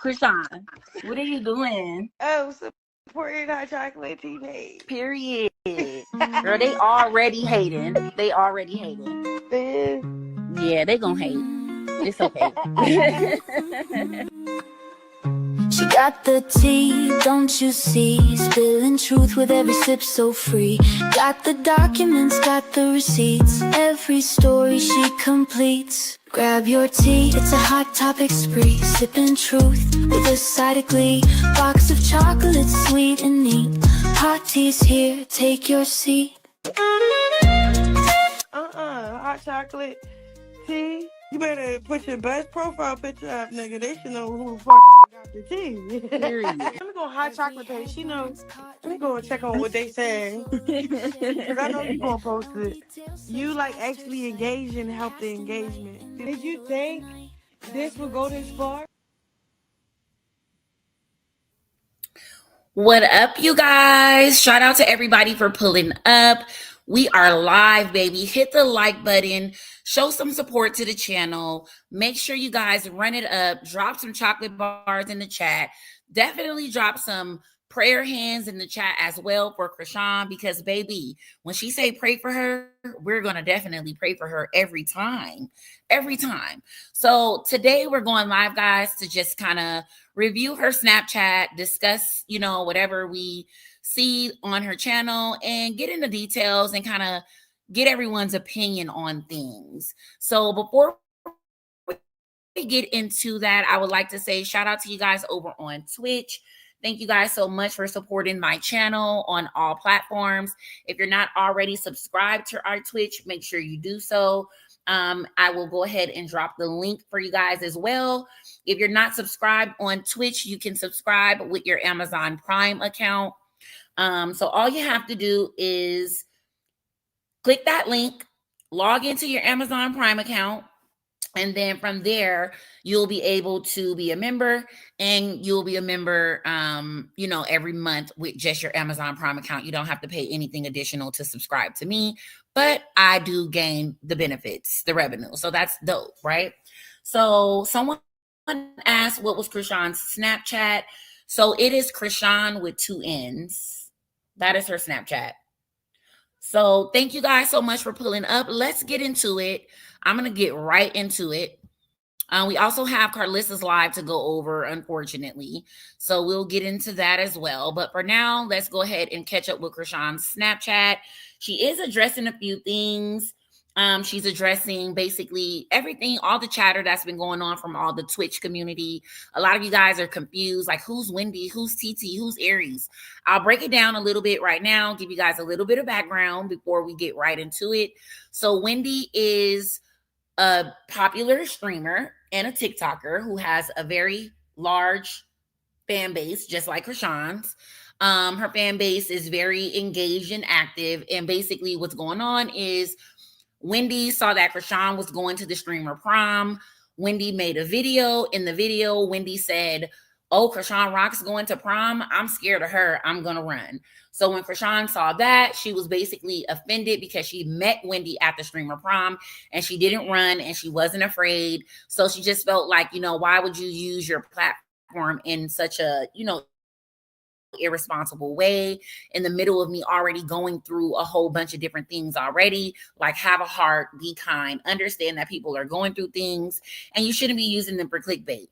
Chrisean, what are you doing? Oh, supporting hot chocolate tea babe. Period. Girl, they already hating. They already hating. This. Yeah, they gonna hate. It's okay. She got the tea, don't you see? Spilling truth with every sip so free. Got the documents, got the receipts. Every story she completes. Grab your tea, it's a hot topic spree. Sipping truth with a side of glee. Box of chocolates, sweet and neat. Hot tea's here, take your seat. Hot chocolate tea. You better put your best profile picture up, nigga. They should know who the fuck got the tea. Period. Let me go on hot chocolate page. She knows. Let me go and check on what they say. Because I know you gonna post it. You like actually engage and help the engagement. Did you think this would go this far? What up, you guys? Shout out to everybody for pulling up. We are live, baby. Hit the like button. Show some support to the channel. Make sure you guys run it up. Drop some chocolate bars in the chat. Definitely drop some prayer hands in the chat as well for Chrisean, because, baby, when she say pray for her, we're going to definitely pray for her every time. Every time. So today we're going live, guys, to just kind of review her Snapchat, discuss, whatever we see on her channel, and get into details and kind of get everyone's opinion on things. So before we get into that, I would like to say shout out to you guys over on Twitch. Thank you guys so much for supporting my channel on all platforms. If you're not already subscribed to our Twitch, make sure you do so. I will go ahead and drop the link for you guys as well. If you're not subscribed on Twitch, you can subscribe with your Amazon Prime account. So all you have to do is click that link, log into your Amazon Prime account, and then from there, you'll be able to be a member, and you'll be a member, every month with just your Amazon Prime account. You don't have to pay anything additional to subscribe to me, but I do gain the benefits, the revenue. So that's dope, right? So someone asked what was Chrisean's Snapchat. So it is Chrisean with 2 N's. That is her Snapchat. So thank you guys so much for pulling up. Let's get into it. I'm going to get right into it. We also have Carlissa's live to go over, unfortunately. So we'll get into that as well. But for now, let's go ahead and catch up with Chrisean's Snapchat. She is addressing a few things. She's addressing basically everything, all the chatter that's been going on from all the Twitch community. A lot of you guys are confused, like who's Wendy, who's TT, who's Aries. I'll break it down a little bit right now, give you guys a little bit of background before we get right into it. So Wendy is a popular streamer and a TikToker who has a very large fan base, just like Chrisean's. Her fan base is very engaged and active. And basically what's going on is Wendy saw that Chrisean was going to the streamer prom. Wendy made a video. In the video, Wendy said, "Oh, Chrisean Rock's going to prom. I'm scared of her. I'm going to run." So when Chrisean saw that, she was basically offended because she met Wendy at the streamer prom and she didn't run and she wasn't afraid. So she just felt like, why would you use your platform in such a, irresponsible way in the middle of me already going through a whole bunch of different things already. Like, have a heart, be kind, understand that people are going through things and you shouldn't be using them for clickbait.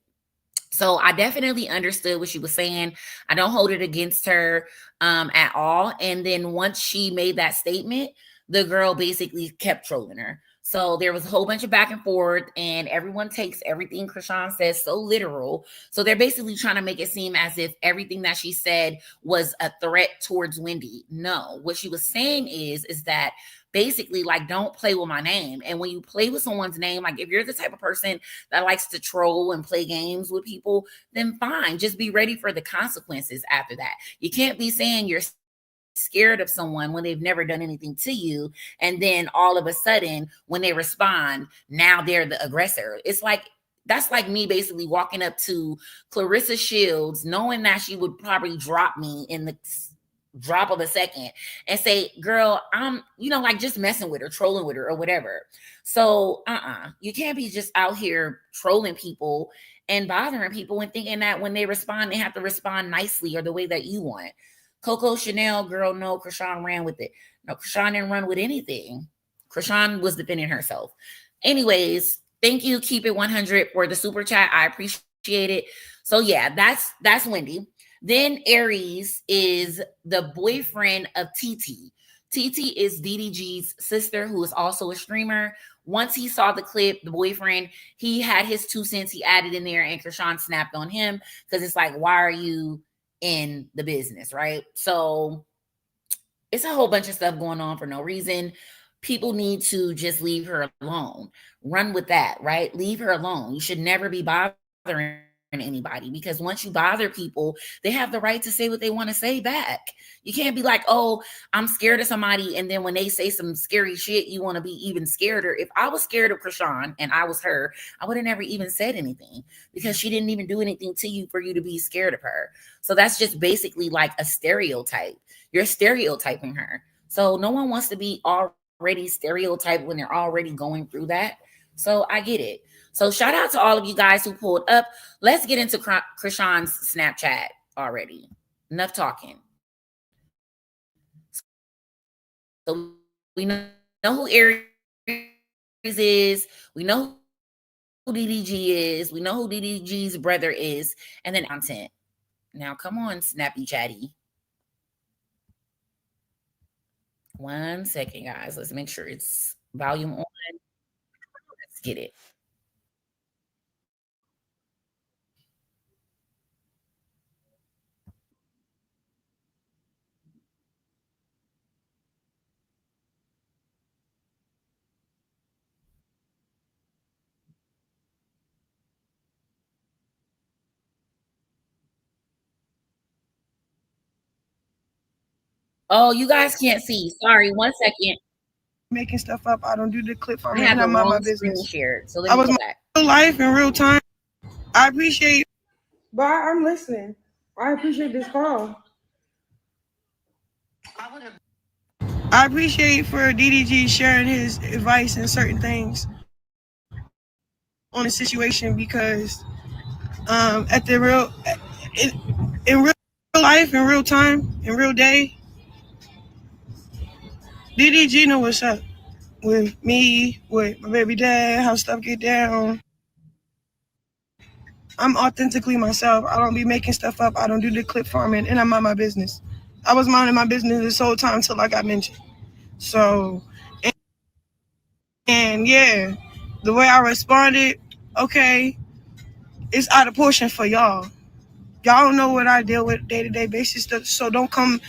So I definitely understood what she was saying. I don't hold it against her at all. And then once she made that statement, the girl basically kept trolling her. So there was a whole bunch of back and forth, and everyone takes everything Chrisean says so literal. So they're basically trying to make it seem as if everything that she said was a threat towards Wendy. No, what she was saying is that basically, like, don't play with my name. And when you play with someone's name, like if you're the type of person that likes to troll and play games with people, then fine. Just be ready for the consequences after that. You can't be saying you're scared of someone when they've never done anything to you, and then all of a sudden when they respond, now they're the aggressor. It's like, that's like me basically walking up to Clarissa Shields knowing that she would probably drop me in the drop of a second and say, "Girl, I'm like just messing with her, trolling with her or whatever." So you can't be just out here trolling people and bothering people and thinking that when they respond, they have to respond nicely or the way that you want. Coco Chanel, girl, no, Chrisean ran with it. No, Chrisean didn't run with anything. Chrisean was defending herself. Anyways, thank you. Keep it 100 for the super chat. I appreciate it. So yeah, that's Wendy. Then Aries is the boyfriend of TT. TT is DDG's sister, who is also a streamer. Once he saw the clip, the boyfriend, he had his 2 cents he added in there, and Chrisean snapped on him because it's like, why are you in the business, right? So it's a whole bunch of stuff going on for no reason. People need to just leave her alone. Run with that, right? Leave her alone. You should never be bothering anybody, because once you bother people, they have the right to say what they want to say back. You can't be like, oh, I'm scared of somebody, and then when they say some scary shit, you want to be even scareder. If I was scared of Chrisean and I was her, I would have never even said anything, because she didn't even do anything to you for you to be scared of her. So that's just basically like a stereotype. You're stereotyping her. So no one wants to be already stereotyped when they're already going through that. So I get it. So shout out to all of you guys who pulled up. Let's get into Chrisean's Snapchat already. Enough talking. So we know who Aries is. We know who DDG is. We know who DDG's brother is. And then content. Now, come on, Snappy Chatty. 1 second, guys. Let's make sure it's volume on. Let's get it. Oh, you guys can't see. Sorry, 1 second. Making stuff up. I don't do the clip I farming, have and the I'm on my wrong screen business. shared. So let I me was go my back. real life in real time. I appreciate. But I'm listening. I appreciate this call. I appreciate for DDG sharing his advice and certain things on the situation, because at the real in real life, in real time, in real day, DDG know what's up with me, with my baby dad, how stuff get down. I'm authentically myself. I don't be making stuff up. I don't do the clip farming, and I'm on my business. I was minding my business this whole time until I got mentioned. So, and yeah, the way I responded, okay, it's out of portion for y'all. Y'all don't know what I deal with day to day basis, so don't come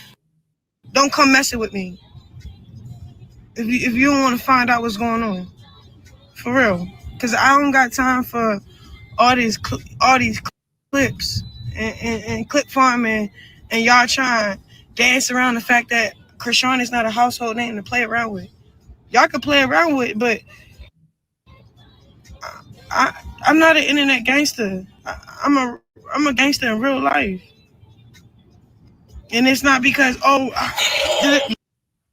messing with me if you don't want to find out what's going on, for real. Cause I don't got time for all these clips and clip farming, and y'all trying to dance around the fact that Chrisean is not a household name to play around with. Y'all can play around with, but I'm not an internet gangster. I'm a gangster in real life, and it's not because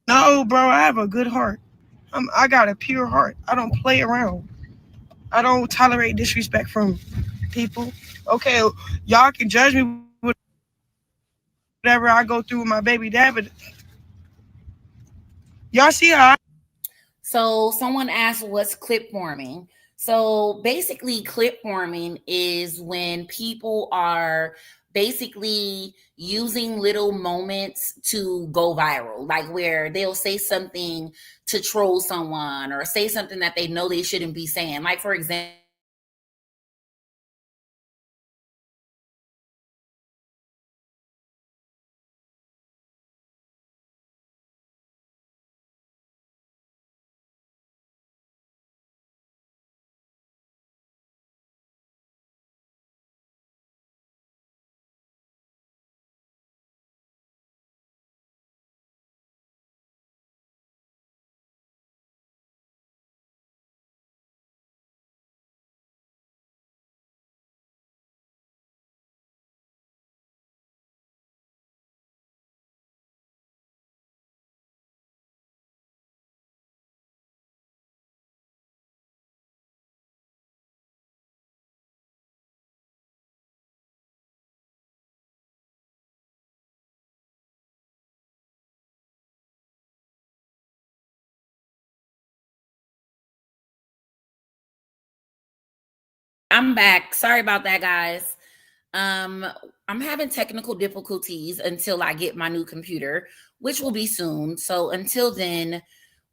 no, bro. I have a good heart. I got a pure heart. I don't play around. I don't tolerate disrespect from people. Okay, y'all can judge me whatever I go through with my baby dad, but y'all see how So someone asked what's clip forming. So basically, clip forming is when people are basically using little moments to go viral, like where they'll say something to troll someone or say something that they know they shouldn't be saying. Like, for example, I'm back. Sorry about that, guys. Um, I'm having technical difficulties until I get my new computer, which will be soon. So until then,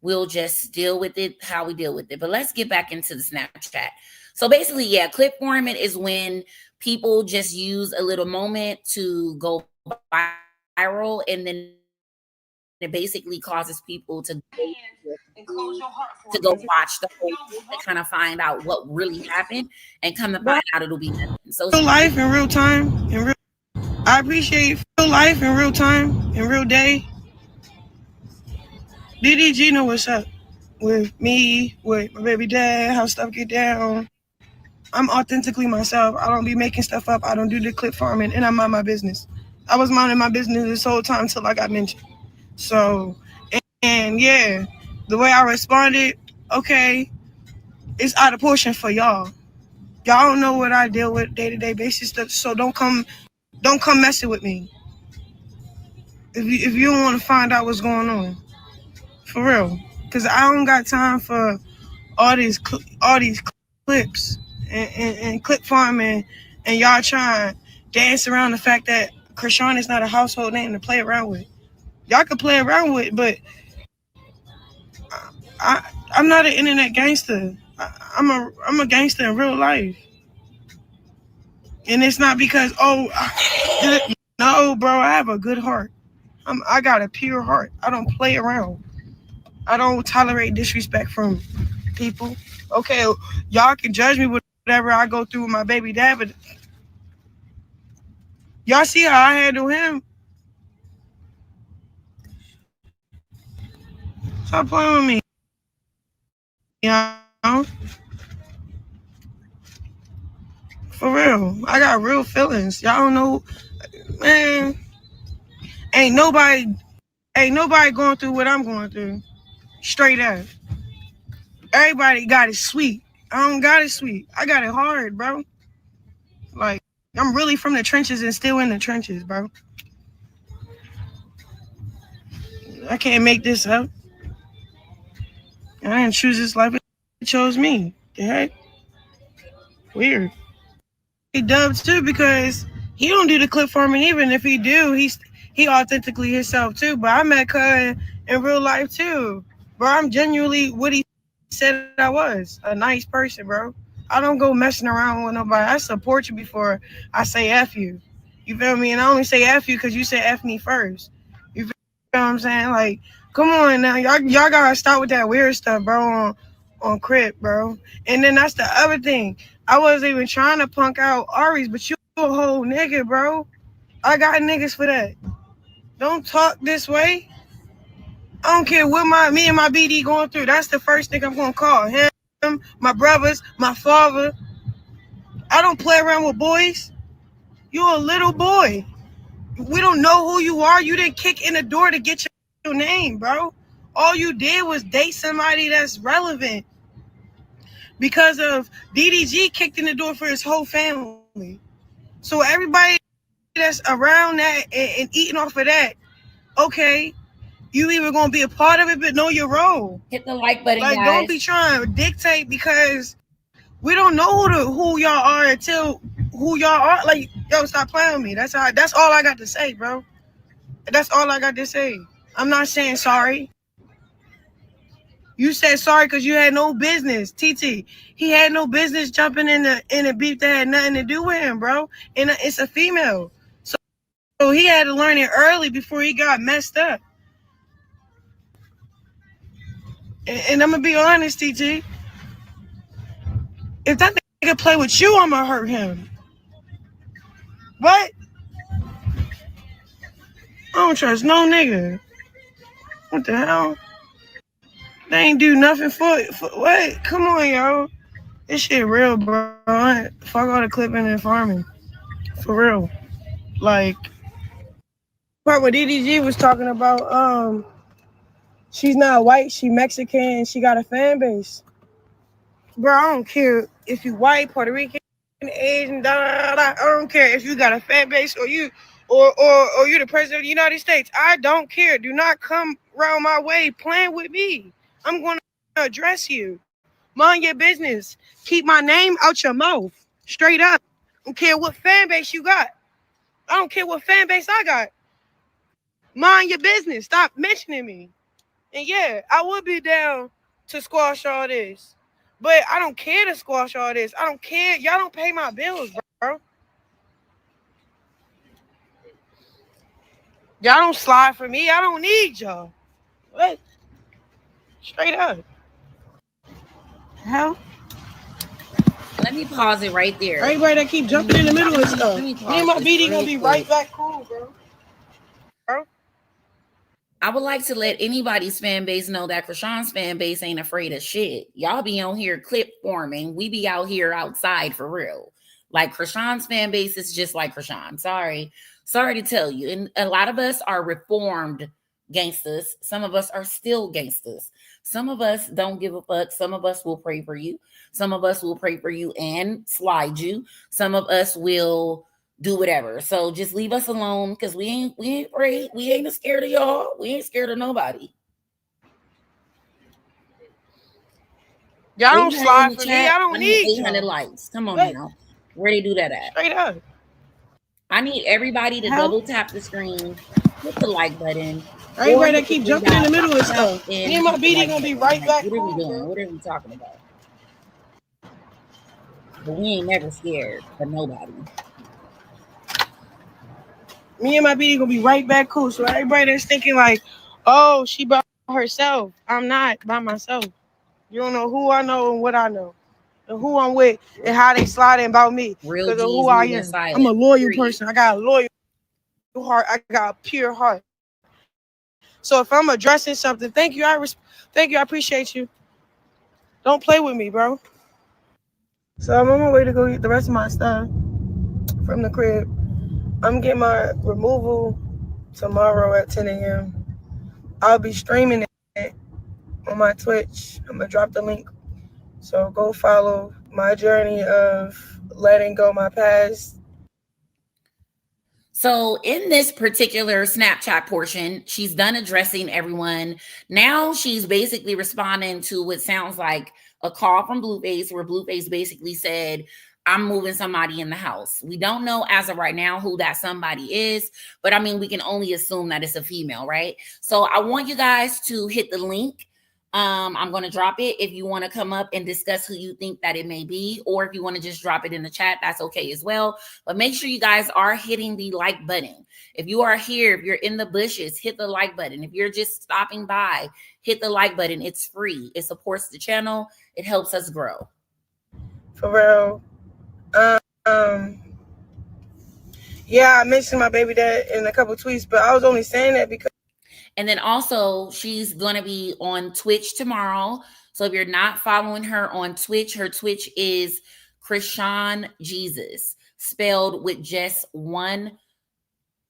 we'll just deal with it how we deal with it. But let's get back into the Snapchat. So basically, yeah, clip forming is when people just use a little moment to go viral, and then it basically causes people to to go watch the whole thing to kind of find out what really happened and come to find out it'll be nothing. So it's really Real life in real time, I appreciate real life in real time, in real day. DDG know what's up with me, with my baby dad, how stuff get down. I'm authentically myself. I don't be making stuff up. I don't do the clip farming, and I mind my business. I was minding my business this whole time until I got mentioned. So, and yeah, the way I responded, okay, it's out of portion for y'all. Y'all don't know what I deal with day to day basis, so don't come messing with me. If you don't want to find out what's going on, for real, because I don't got time for all these clips and clip farming, and y'all trying to dance around the fact that Chrisean is not a household name to play around with. Y'all can play around with, but I'm not an internet gangster. I'm a gangster in real life, and it's not because no, bro. I have a good heart. I got a pure heart. I don't play around. I don't tolerate disrespect from people. Okay, y'all can judge me whatever I go through with my baby dad, but y'all see how I handle him. Stop playing with me, you know? For real. I got real feelings. Y'all don't know, man. Ain't nobody, ain't nobody going through what I'm going through. Straight up. Everybody got it sweet. I don't got it sweet. I got it hard, bro. Like, I'm really from the trenches and still in the trenches, bro. I can't make this up. I didn't choose this life. It chose me. The heck? Weird. He dubs too because he don't do the clip farming. Even if he do, he authentically himself too. But I met Cud in real life too, bro. I'm genuinely what he said I was, a nice person, bro. I don't go messing around with nobody. I support you before I say F you. You feel me? And I only say F you because you said F me first. You feel what I'm saying? Like, come on now, y'all gotta stop with that weird stuff, bro. On Crip, bro. And then that's the other thing. I wasn't even trying to punk out Aries, but you a whole nigga, bro. I got niggas for that. Don't talk this way. I don't care what me and my BD going through. That's the first thing I'm gonna call him, my brothers, my father. I don't play around with boys. You a little boy. We don't know who you are. You didn't kick in the door to get your name, bro. All you did was date somebody that's relevant. Because of DDG kicked in the door for his whole family. So everybody that's around that and eating off of that, okay, you either gonna be a part of it, but know your role. hit the like button, Like, don't guys. be trying to dictate because we don't know who y'all are until who y'all are. Like, yo, stop playing with me. That's all I got to say, bro. That's all I got to say. I'm not saying sorry. You said sorry because you had no business. TT, he had no business jumping in a beef that had nothing to do with him, bro. And it's a female. So he had to learn it early before he got messed up. And I'm going to be honest, TT. If that nigga play with you, I'm going to hurt him. What? I don't trust no nigga. What the hell? They ain't do nothing for what? Come on, yo. This shit real, bro. Fuck all the clipping and farming. For real. Like, part what DDG was talking about, she's not white, she Mexican, and she got a fan base. Bro, I don't care if you white, Puerto Rican, Asian, I don't care if you got a fan base or you or you the president of the United States. I don't care. Do not come around my way playing with me. I'm gonna address you. Mind your business. Keep my name out your mouth. Straight up. I don't care what fan base you got. I don't care what fan base I got. Mind your business. Stop mentioning me. And yeah, I would be down to squash all this. But I don't care to squash all this. I don't care. Y'all don't pay my bills, bro. Y'all don't slide for me. I don't need y'all. What? Straight up. Hell? Let me pause it right there. Everybody that keep jumping in the middle of stuff. Me and my BD gonna be right back cool, bro. I would like to let anybody's fan base know that Chrisean's fan base ain't afraid of shit. Y'all be on here clip forming. We be out here outside for real. Like Chrisean's fan base is just like Chrisean. Sorry to tell you. And a lot of us are reformed gangsters. Some of us are still gangsters. Some of us don't give a fuck. Some of us will pray for you. Some of us will pray for you and slide you. Some of us will do whatever. So just leave us alone because we ain't afraid. We ain't scared of y'all. We ain't scared of nobody. Y'all don't slide for me. I don't need 800 likes. Come on now. Where they do that at? Straight up. I need everybody to double tap the screen, hit the like button. Everybody that keep jumping in the middle of stuff. Me and my BD gonna be right back. What are we doing? What are we talking about? But we ain't never scared for nobody. Me and my BD gonna be right back cool. So everybody that's thinking like, oh, she by herself. I'm not by myself. You don't know who I know and what I know. And who I'm with and how they sliding about me. Because of who I am. I'm a loyal person. I got a loyal heart. I got a pure heart. So if I'm addressing something, thank you. Thank you. I appreciate you. Don't play with me, bro. So I'm on my way to go get the rest of my stuff from the crib. I'm getting my removal tomorrow at 10 a.m. I'll be streaming it on my Twitch. I'm going to drop the link. So go follow my journey of letting go my past. So in this particular Snapchat portion, she's done addressing everyone. Now she's basically responding to what sounds like a call from Blueface, where Blueface basically said, I'm moving somebody in the house. We don't know as of right now who that somebody is, but I mean, we can only assume that it's a female, right? So I want you guys to hit the link. I'm going to drop it. If you want to come up and discuss who you think that it may be, or if you want to just drop it in the chat, that's okay as well. But make sure you guys are hitting the like button. If you are here, if you're in the bushes, hit the like button. If you're just stopping by, hit the like button. It's free. It supports the channel. It helps us grow. For real. Yeah, I mentioned my baby dad in a couple tweets, but I was only saying that because. And then also, she's going to be on Twitch tomorrow. So if you're not following her on Twitch, her Twitch is Chrisean Jesus, spelled with just one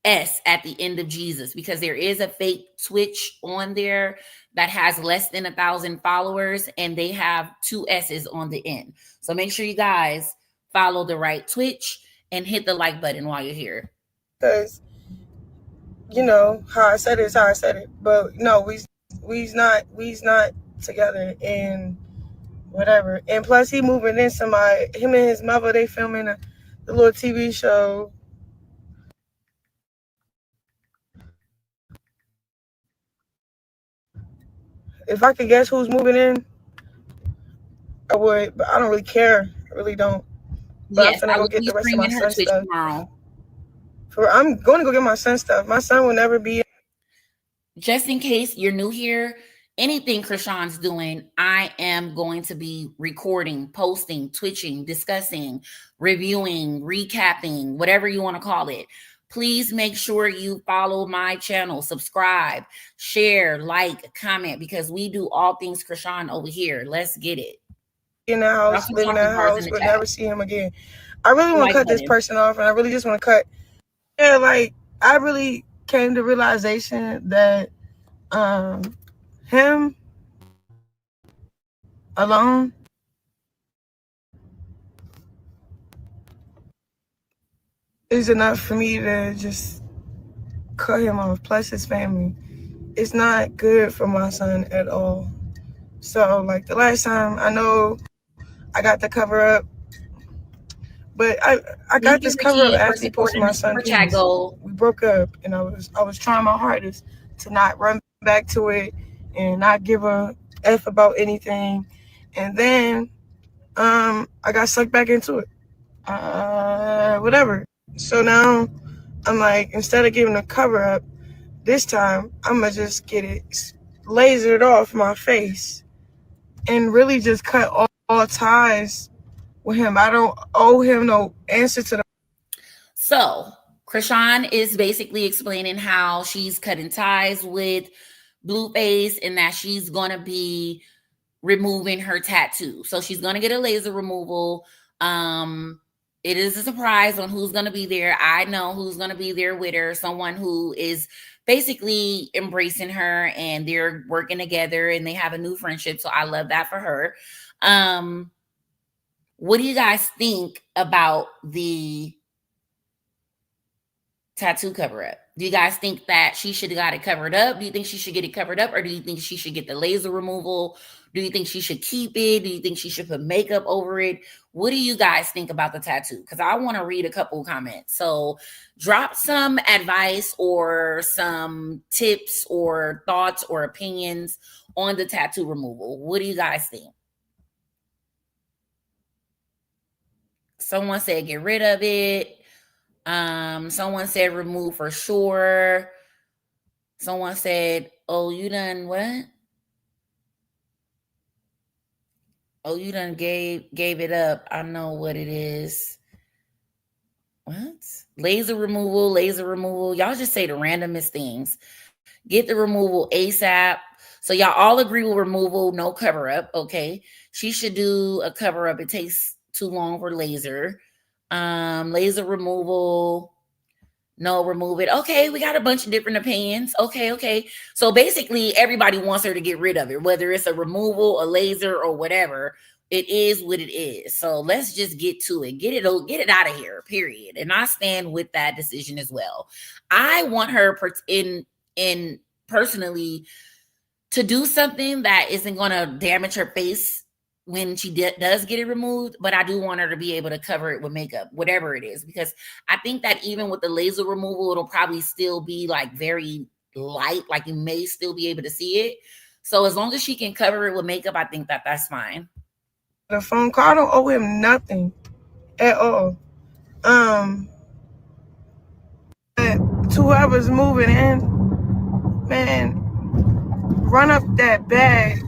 S at the end of Jesus, because there is a fake Twitch on there that has less than 1,000 followers, and they have 2 S's on the end. So make sure you guys follow the right Twitch and hit the like button while you're here. Because, you know, how I said it is how I said it. But no, we's not together and whatever. And plus he moving in somebody, him and his mother, they filming the little TV show. If I could guess who's moving in, I would, but I don't really care. I really don't. But Yes, I'm gonna go get the rest of my son's stuff. Tomorrow. I'm going to go get my son's stuff. My son will never be. Just in case you're new here, anything Chrisean's doing, I am going to be recording, posting, twitching, discussing, reviewing, recapping, whatever you want to call it. Please make sure you follow my channel, subscribe, share, like, comment, because we do all things Chrisean over here. Let's get it. In that house, live in that house, but never see him again. I really want to cut this person off, and I really just want to cut. Yeah, like, I really came to realization that him alone is enough for me to just cut him off, plus his family. It's not good for my son at all. So, like, the last time, I know I got the cover up, But I got Thank you, this cover up Richie, for after he posted supporting my the son super chat piece. goal. We broke up, and I was trying my hardest to not run back to it and not give a f about anything. And then I got sucked back into it. Whatever. So now I'm like, instead of giving a cover up, this time I'm gonna just get it lasered off my face and really just cut all ties with him. I don't owe him no answer to the. So Chrisean is basically explaining how she's cutting ties with Blueface and that she's gonna be removing her tattoo. So she's gonna get a laser removal. It is a surprise on who's gonna be there. I know who's gonna be there with her. Someone who is basically embracing her, and they're working together and they have a new friendship. So I love that for her. What do you guys think about the tattoo cover up? Do you guys think that she should have got it covered up? Do you think she should get it covered up, or do you think she should get the laser removal? Do you think she should keep it? Do you think she should put makeup over it? What do you guys think about the tattoo? Because I want to read a couple comments. So drop some advice or some tips or thoughts or opinions on the tattoo removal. What do you guys think? Someone said get rid of it. Someone said remove for sure. Someone said, oh, you done what? Oh, you done gave it up. I know what it is. What? Laser removal. Y'all just say the randomest things. Get the removal ASAP. So y'all all agree with removal, no cover up. Okay. She should do a cover up. It takes too long for laser. Laser removal. No, remove it. Okay, we got a bunch of different opinions. Okay. So basically, everybody wants her to get rid of it, whether it's a removal, a laser, or whatever. It is what it is. So let's just get to it. Get it out of here. Period. And I stand with that decision as well. I want her in personally to do something that isn't going to damage her face when she does get it removed, but I do want her to be able to cover it with makeup, whatever it is, because I think that even with the laser removal, it'll probably still be like very light, like you may still be able to see it. So as long as she can cover it with makeup, I think that that's fine. The phone call, I don't owe him nothing at all. To whoever's moving in, man, run up that bag.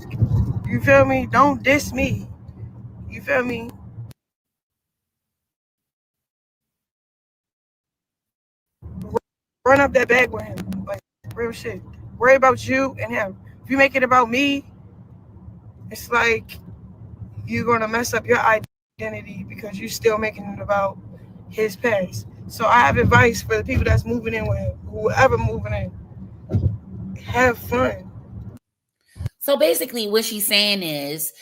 You feel me? Don't diss me. You feel me? Run up that bag with him. Like, real shit. Worry about you and him. If you make it about me, it's like you're going to mess up your identity because you're still making it about his past. So I have advice for the people that's moving in with him, whoever moving in. Have fun. So basically what she's saying is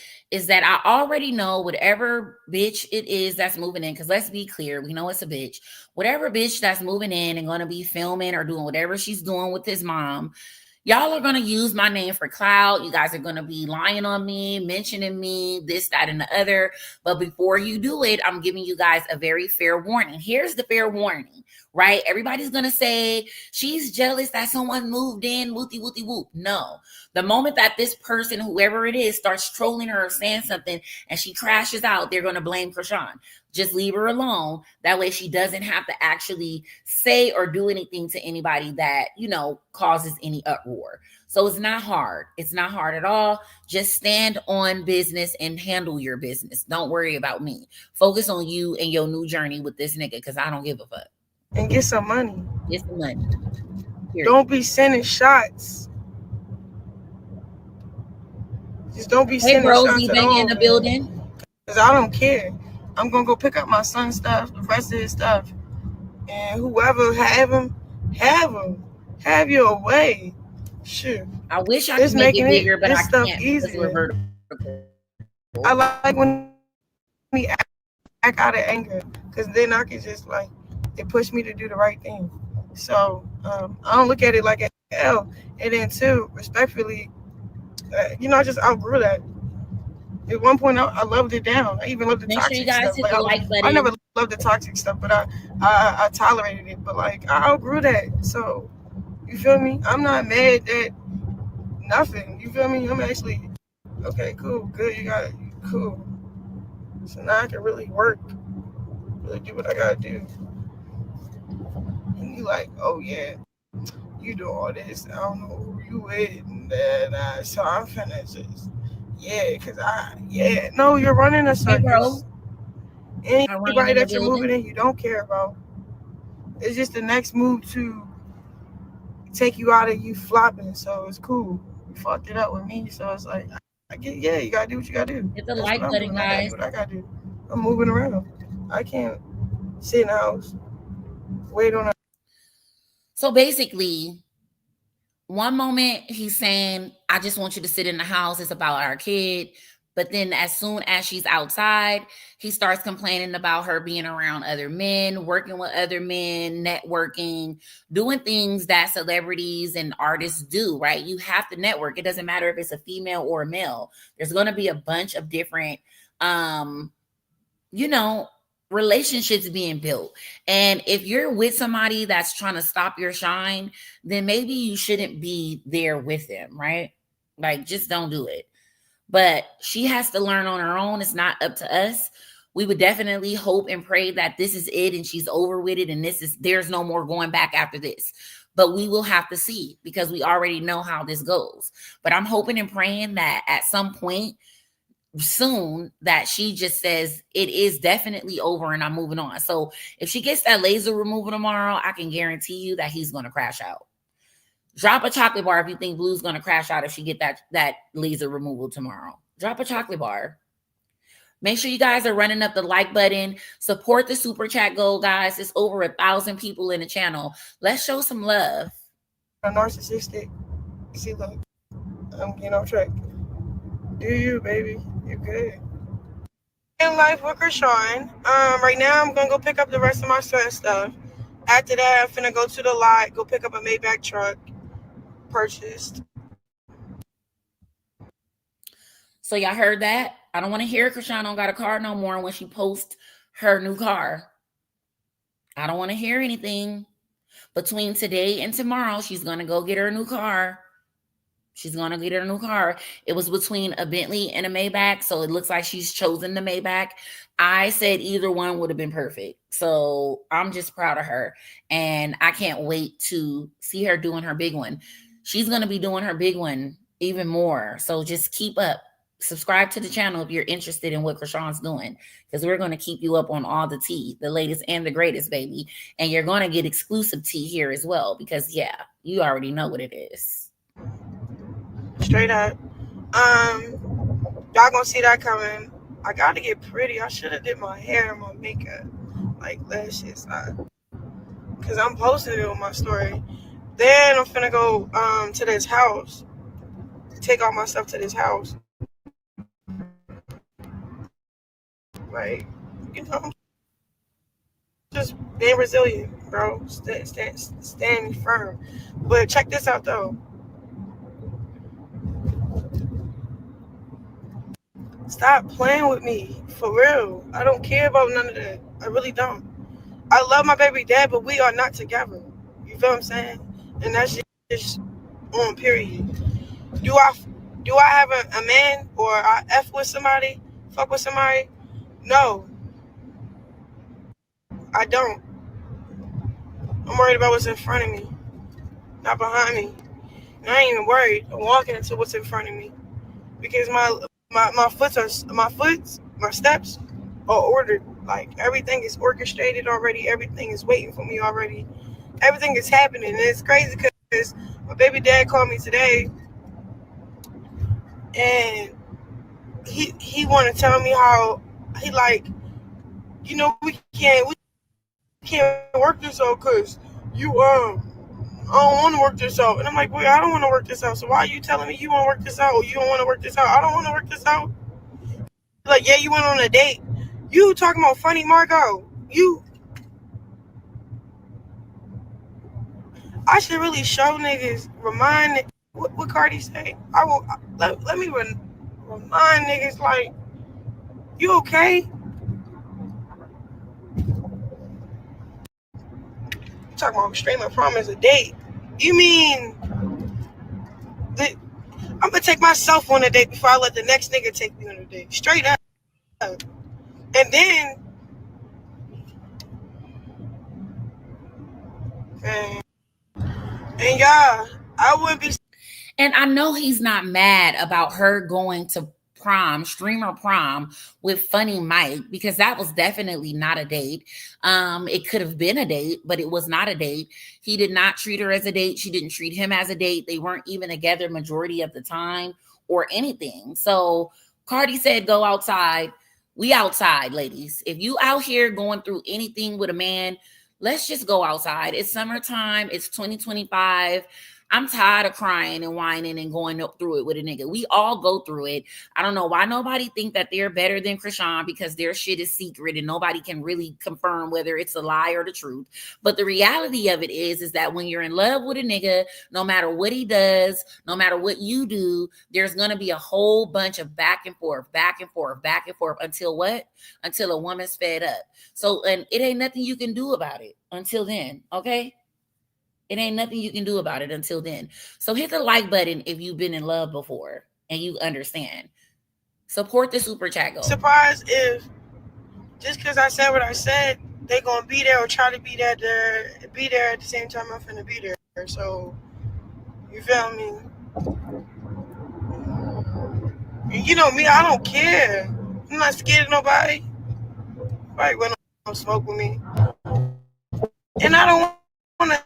that I already know whatever bitch it is that's moving in, because let's be clear, we know it's a bitch. Whatever bitch that's moving in and going to be filming or doing whatever she's doing with his mom, y'all are going to use my name for clout. You guys are going to be lying on me, mentioning me, this, that, and the other. But before you do it, I'm giving you guys a very fair warning. Here's the fair warning, right? Everybody's going to say, she's jealous that someone moved in, wooty, wooty, whoop. No. The moment that this person, whoever it is, starts trolling her or saying something and she crashes out, they're going to blame Chrisean. Just leave her alone. That way she doesn't have to actually say or do anything to anybody that, causes any uproar. So it's not hard. It's not hard at all. Just stand on business and handle your business. Don't worry about me. Focus on you and your new journey with this nigga, because I don't give a fuck. And get some money. Get some money. Period. Don't be sending shots. Just don't be sending shots at all, in the building. Because I don't care. I'm going to go pick up my son's stuff, the rest of his stuff. And whoever have him, have him. Have your way. Shit. I wish I could make it bigger, but I can't because we're vertical. I like when he act out of anger, because then I can just it pushed me to do the right thing. So I don't look at it like an L. And then too, respectfully, I just outgrew that. At one point, I loved it down. I even loved the toxic stuff. Make sure you guys hit the like button. I never love the toxic stuff, but I tolerated it. But like I outgrew that. So you feel me? I'm not mad at nothing. You feel me? I'm actually okay. Cool, good. You got it. Cool. So now I can really work, really do what I gotta do. And you like, oh yeah, you do all this. I don't know who you with, and then so I'm finna just cause no, you're running a Hey, bro. circus. Ryan Anybody in the that you're moving building. in, you don't care about. It's just the next move to take you out of you flopping. So it's cool. You fucked it up with me, so it's like I get you gotta do what you gotta do. Hit the That's what like I'm button, doing. I gotta do guys. what I gotta do. I'm moving around. I can't sit in the house, wait on a So basically, one moment he's saying, I just want you to sit in the house. It's about our kid. But then as soon as she's outside, he starts complaining about her being around other men, working with other men, networking, doing things that celebrities and artists do, right? You have to network. It doesn't matter if it's a female or a male. There's going to be a bunch of different um you know, relationships being built. And if you're with somebody that's trying to stop your shine, then maybe you shouldn't be there with them, right? Like, just don't do it. But she has to learn on her own. It's not up to us. We would definitely hope and pray that this is it and she's over with it and there's no more going back after this. But we will have to see because we already know how this goes. But I'm hoping and praying that at some point soon that she just says it is definitely over and I'm moving on. So if she gets that laser removal tomorrow, I can guarantee you that he's going to crash out. Drop a chocolate bar if you think Blue's going to crash out if she get that laser removal tomorrow. Drop a chocolate bar. Make sure you guys are running up the like button. Support the super chat goal, guys. It's over 1,000 people in the channel. Let's show some love. narcissistic. See, look, I'm getting off track. Do you, baby? You're good. In life with Chrisean. Right now I'm gonna go pick up the rest of my son's stuff. After that, I'm finna go to the lot, go pick up a Maybach truck purchased. So y'all heard that? I don't want to hear Chrisean don't got a car no more when she posts her new car. I don't want to hear anything. Between today and tomorrow, she's going to go get her new car. She's going to get her new car. It was between a Bentley and a Maybach, so it looks like she's chosen the Maybach. I said either one would have been perfect. So I'm just proud of her. And I can't wait to see her doing her big one. She's going to be doing her big one even more. So just keep up. Subscribe to the channel if you're interested in what Chrisean's doing, because we're going to keep you up on all the tea, the latest and the greatest, baby. And you're going to get exclusive tea here as well, because yeah, you already know what it is. Straight up. Y'all gonna see that coming. I gotta get pretty. I should have did my hair and my makeup like lashes, cause I'm posting it on my story. Then I'm finna go to this house, take all my stuff to this house. Like, you know, just being resilient, bro. Stand firm. But check this out though. Stop playing with me, for real. I don't care about none of that. I really don't. I love my baby dad, but we are not together. You feel what I'm saying? And that's just on period. Do I have a man or I F with somebody, fuck with somebody? No, I don't. I'm worried about what's in front of me, not behind me. And I ain't even worried. I'm walking into what's in front of me because my steps are ordered. Like everything is orchestrated already. Everything is waiting for me already. Everything is happening. And it's crazy because my baby dad called me today, and he want to tell me how he like, you know, we can't work this out because you I don't want to work this out. And I'm like, boy, I don't want to work this out. So why are you telling me you want to work this out? Or you don't want to work this out? I don't want to work this out. Like, yeah, you went on a date. You talking about funny, Margot? I should really show niggas, remind what Cardi say. I will let me remind niggas like, you okay? talking about stream and prom as a date. You mean that I'm gonna take myself on a date before I let the next nigga take me on a date? Straight up. And then, and y'all, I wouldn't be. And I know he's not mad about her going to prom, streamer prom with Funny Mike, because that was definitely not a date. It could have been a date, but it was not a date. He did not treat her as a date. She didn't treat him as a date. They weren't even together majority of the time or anything. So Cardi said, go outside. We outside, ladies. If you out here going through anything with a man, let's just go outside. It's summertime. It's 2025. I'm tired of crying and whining and going through it with a nigga. We all go through it. I don't know why nobody think that they're better than Chrisean, because their shit is secret and nobody can really confirm whether it's a lie or the truth. But the reality of it is that when you're in love with a nigga, no matter what he does, no matter what you do, there's going to be a whole bunch of back and forth, back and forth, back and forth until what? Until a woman's fed up. So, and it ain't nothing you can do about it until then, okay? It ain't nothing you can do about it until then. So hit the like button if you've been in love before and you understand. Support the super chat goal. Surprised if just because I said what I said, they gonna be there or try to be there at the same time I'm finna be there. So you feel me? And you know me, I don't care. I'm not scared of nobody. Right when don't smoke with me, and I don't want to.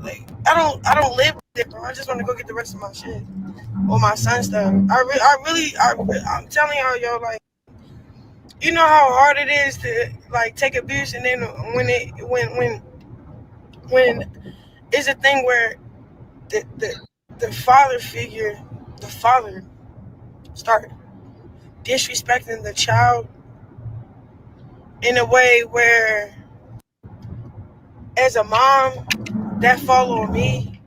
Like I don't live with it, bro. I just want to go get the rest of my shit or my son stuff. I'm telling y'all, yo, like, you know how hard it is to like take abuse, and then when it's a thing where the father figure, the father start disrespecting the child in a way where, as a mom, that fall on me.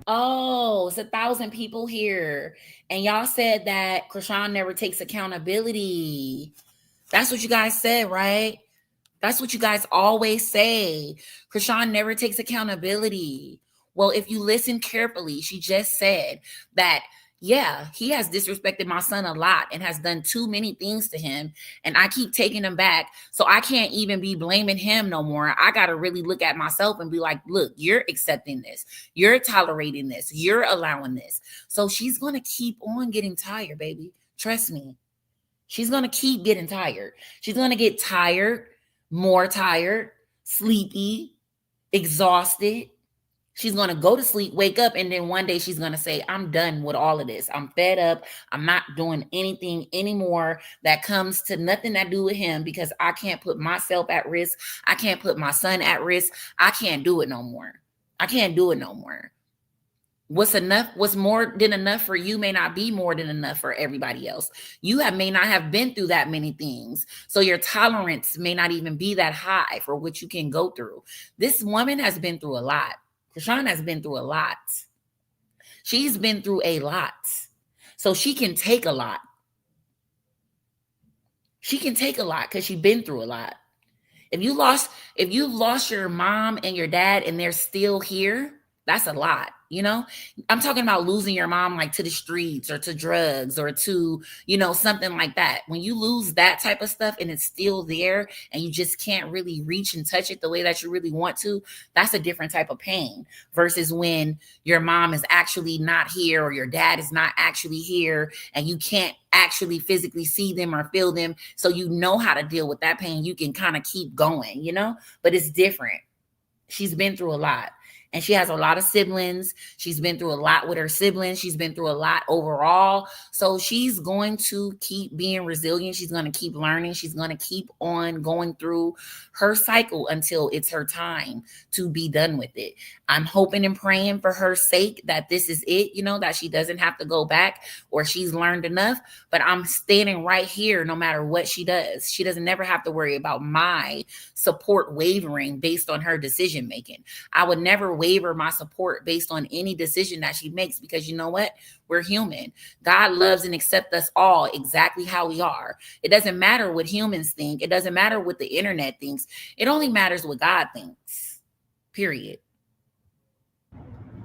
Oh, it's 1,000 people here. And y'all said that Chrisean never takes accountability. That's what you guys said, right? That's what you guys always say. Chrisean never takes accountability. Well, if you listen carefully, she just said that, yeah, he has disrespected my son a lot and has done too many things to him. And I keep taking him back. So I can't even be blaming him no more. I got to really look at myself and be like, look, you're accepting this. You're tolerating this. You're allowing this. So she's going to keep on getting tired, baby. Trust me. She's going to keep getting tired. She's going to get tired, more tired, sleepy, exhausted. She's going to go to sleep, wake up, and then one day she's going to say, I'm done with all of this. I'm fed up. I'm not doing anything anymore that comes to nothing that do with him, because I can't put myself at risk. I can't put my son at risk. I can't do it no more. I can't do it no more. What's enough, what's more than enough for you may not be more than enough for everybody else. You may not have been through that many things. So your tolerance may not even be that high for what you can go through. This woman has been through a lot. Chrisean has been through a lot. She's been through a lot. So she can take a lot. She can take a lot because she's been through a lot. If you lost your mom and your dad and they're still here, that's a lot. You know, I'm talking about losing your mom like to the streets or to drugs or to, you know, something like that. When you lose that type of stuff and it's still there and you just can't really reach and touch it the way that you really want to, that's a different type of pain versus when your mom is actually not here or your dad is not actually here and you can't actually physically see them or feel them. So you know how to deal with that pain. You can kind of keep going, you know, but it's different. She's been through a lot. And she has a lot of siblings. She's been through a lot with her siblings. She's been through a lot overall. So she's going to keep being resilient. She's going to keep learning. She's going to keep on going through her cycle until it's her time to be done with it. I'm hoping and praying for her sake that this is it, you know, that she doesn't have to go back or she's learned enough. But I'm standing right here no matter what she does. She doesn't never have to worry about my support wavering based on her decision making. I would never waver my support based on any decision that she makes, because you know what? We're human. God loves and accepts us all exactly how we are. It doesn't matter what humans think. It doesn't matter what the internet thinks. It only matters what God thinks. Period.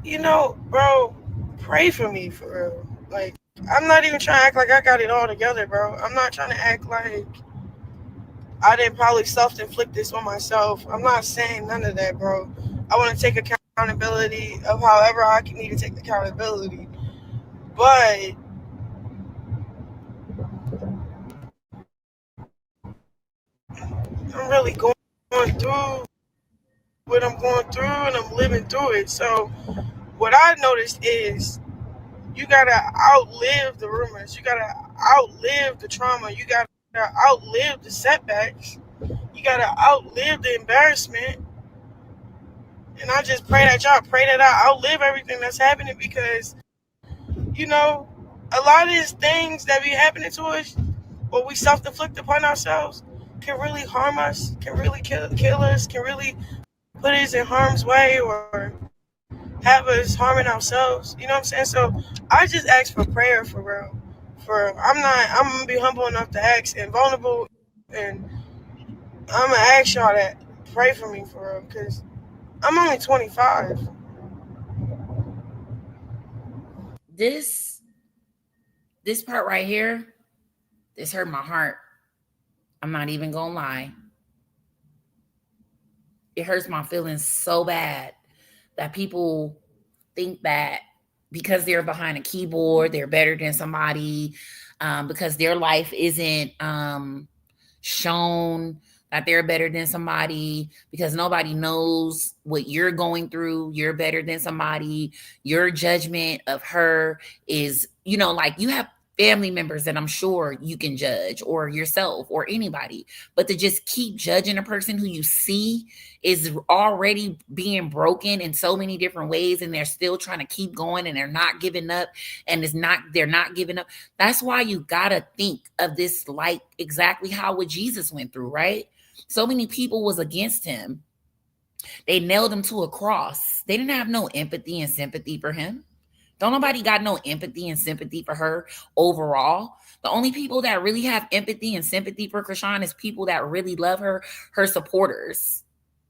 You know, bro, pray for me for real. Like, I'm not even trying to act like I got it all together, bro. I'm not trying to act like I didn't probably self-inflict this on myself. I'm not saying none of that, bro. I want to take accountability of however I can need to take accountability. But I'm really going through what I'm going through, and I'm living through it. So what I noticed is you gotta outlive the rumors. You gotta outlive the trauma. You gotta outlive the setbacks. You gotta outlive the embarrassment. And I just pray that y'all pray that I outlive everything that's happening, because, you know, a lot of these things that be happening to us, or we self-inflict upon ourselves, can really harm us, can really kill us, can really put us in harm's way, or have us harming ourselves. You know what I'm saying? So I just ask for prayer for real. I'm gonna be humble enough to ask, and vulnerable, and I'm gonna ask y'all that pray for me for real, because I'm only 25. This part right here, this hurt my heart. I'm not even gonna lie. It hurts my feelings so bad that people think that because they're behind a keyboard, they're better than somebody, because their life isn't shown that they're better than somebody, because nobody knows what you're going through. You're better than somebody. Your judgment of her is, like, you have family members that I'm sure you can judge, or yourself, or anybody, but to just keep judging a person who you see is already being broken in so many different ways, and they're still trying to keep going, and they're not giving up, and they're not giving up. That's why you gotta think of this like exactly how what Jesus went through, right? So many people was against him. They nailed him to a cross. They didn't have no empathy and sympathy for him. Don't nobody got no empathy and sympathy for her overall. The only people that really have empathy and sympathy for Chrisean is people that really love her supporters,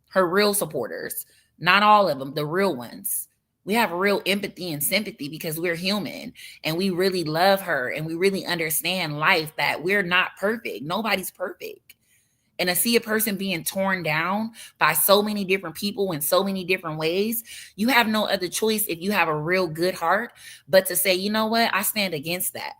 her real supporters. Not all of them, the real ones. We have real empathy and sympathy because we're human, and we really love her, and we really understand life, that we're not perfect. Nobody's perfect. And to see a person being torn down by so many different people in so many different ways, you have no other choice, if you have a real good heart, but to say, you know what, I stand against that.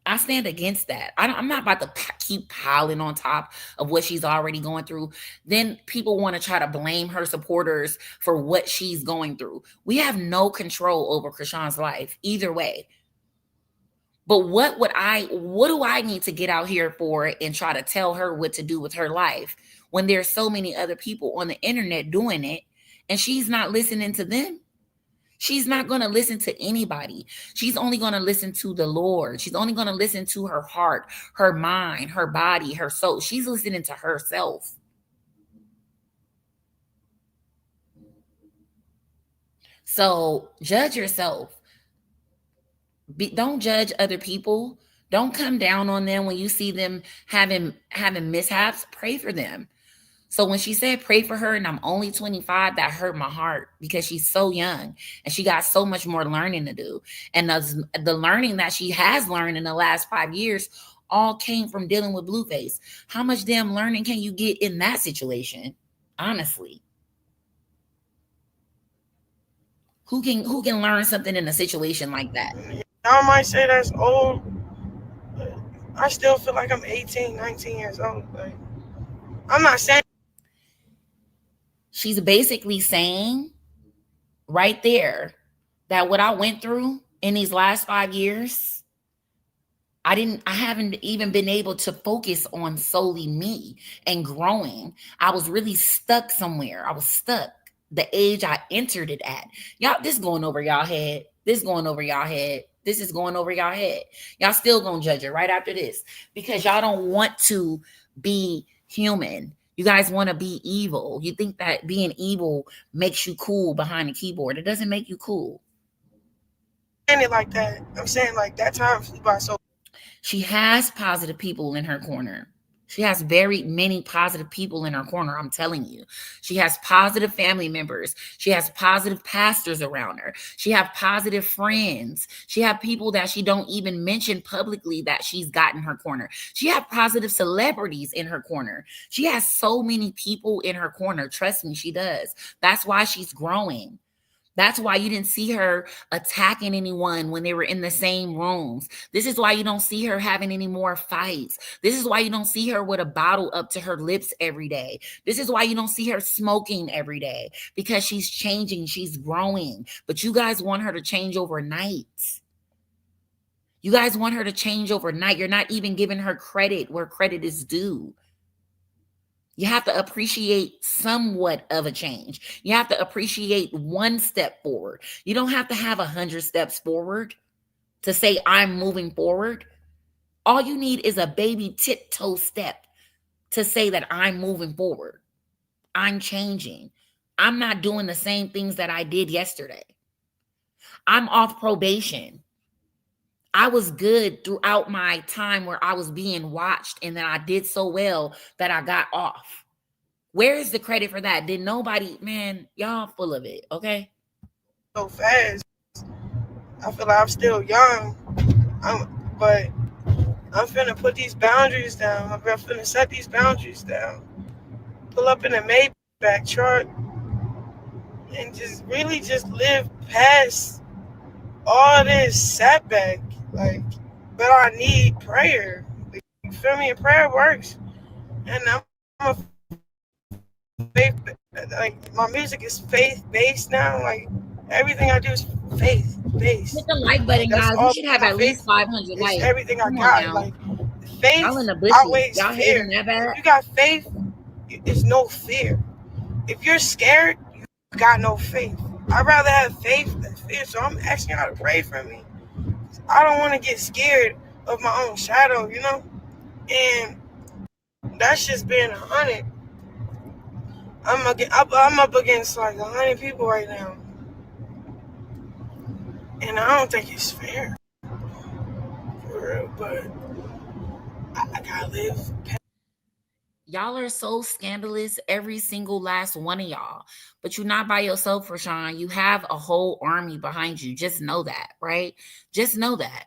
I stand against that. I'm not about to keep piling on top of what she's already going through. Then people want to try to blame her supporters for what she's going through. We have no control over Chrisean's life either way. But what do I need to get out here for and try to tell her what to do with her life when there's so many other people on the internet doing it, and she's not listening to them? She's not going to listen to anybody. She's only going to listen to the Lord. She's only going to listen to her heart, her mind, her body, her soul. She's listening to herself. So judge yourself. Don't judge other people. Don't come down on them when you see them having mishaps. Pray for them. So when she said pray for her and I'm only 25, that hurt my heart, because she's so young and she got so much more learning to do. And the learning that she has learned in the last 5 years all came from dealing with Blueface. How much damn learning can you get in that situation? Honestly. Who can learn something in a situation like that? Y'all might say that's old, but I still feel like I'm 18, 19 years old. Like, I'm not saying. She's basically saying right there that what I went through in these last 5 years, I haven't even been able to focus on solely me and growing. I was really stuck somewhere. I was stuck the age I entered it at. Y'all, this going over y'all head. This going over y'all head. This is going over y'all head. Y'all still gonna judge her right after this because y'all don't want to be human. You guys want to be evil. You think that being evil makes you cool behind the keyboard. It doesn't make you cool. Saying it like that. I'm saying like that time flew by so. She has positive people in her corner. She has very many positive people in her corner, I'm telling you. She has positive family members. She has positive pastors around her. She has positive friends. She has people that she don't even mention publicly that she's got in her corner. She has positive celebrities in her corner. She has so many people in her corner. Trust me, she does. That's why she's growing. That's why you didn't see her attacking anyone when they were in the same rooms. This is why you don't see her having any more fights. This is why you don't see her with a bottle up to her lips every day. This is why you don't see her smoking every day, because she's changing, she's growing. But you guys want her to change overnight. You guys want her to change overnight. You're not even giving her credit where credit is due. You have to appreciate somewhat of a change. You have to appreciate one step forward. You don't have to have 100 steps forward to say, I'm moving forward. All you need is a baby tiptoe step to say that I'm moving forward. I'm changing. I'm not doing the same things that I did yesterday. I'm off probation. I was good throughout my time where I was being watched, and then I did so well that I got off. Where is the credit for that? Did nobody, man, y'all full of it, okay? So fast. I feel like I'm still young. But I'm finna put these boundaries down. I'm finna set these boundaries down. Pull up in a Maybach truck and just really just live past all this setback. Like, but I need prayer. You feel me? And prayer works. And I'm a faith, like my music is faith based now. Like everything I do is faith based. Hit the like button, That's guys. We all should have my at least faith 500 is. likes. Everything I Come on got. now. Like Y'all in faith the bushes. outweighs Y'all fear. hating that bad? If you got faith, there's no fear. If you're scared, you got no faith. I'd rather have faith than fear. So I'm asking y'all to pray for me. I don't want to get scared of my own shadow, you know? And that's just being 100. I'm up against like 100 people right now. And I don't think it's fair. For real, but I gotta live. Y'all are so scandalous, every single last one of y'all. But you're not by yourself, Rashawn. You have a whole army behind you. Just know that, right? Just know that.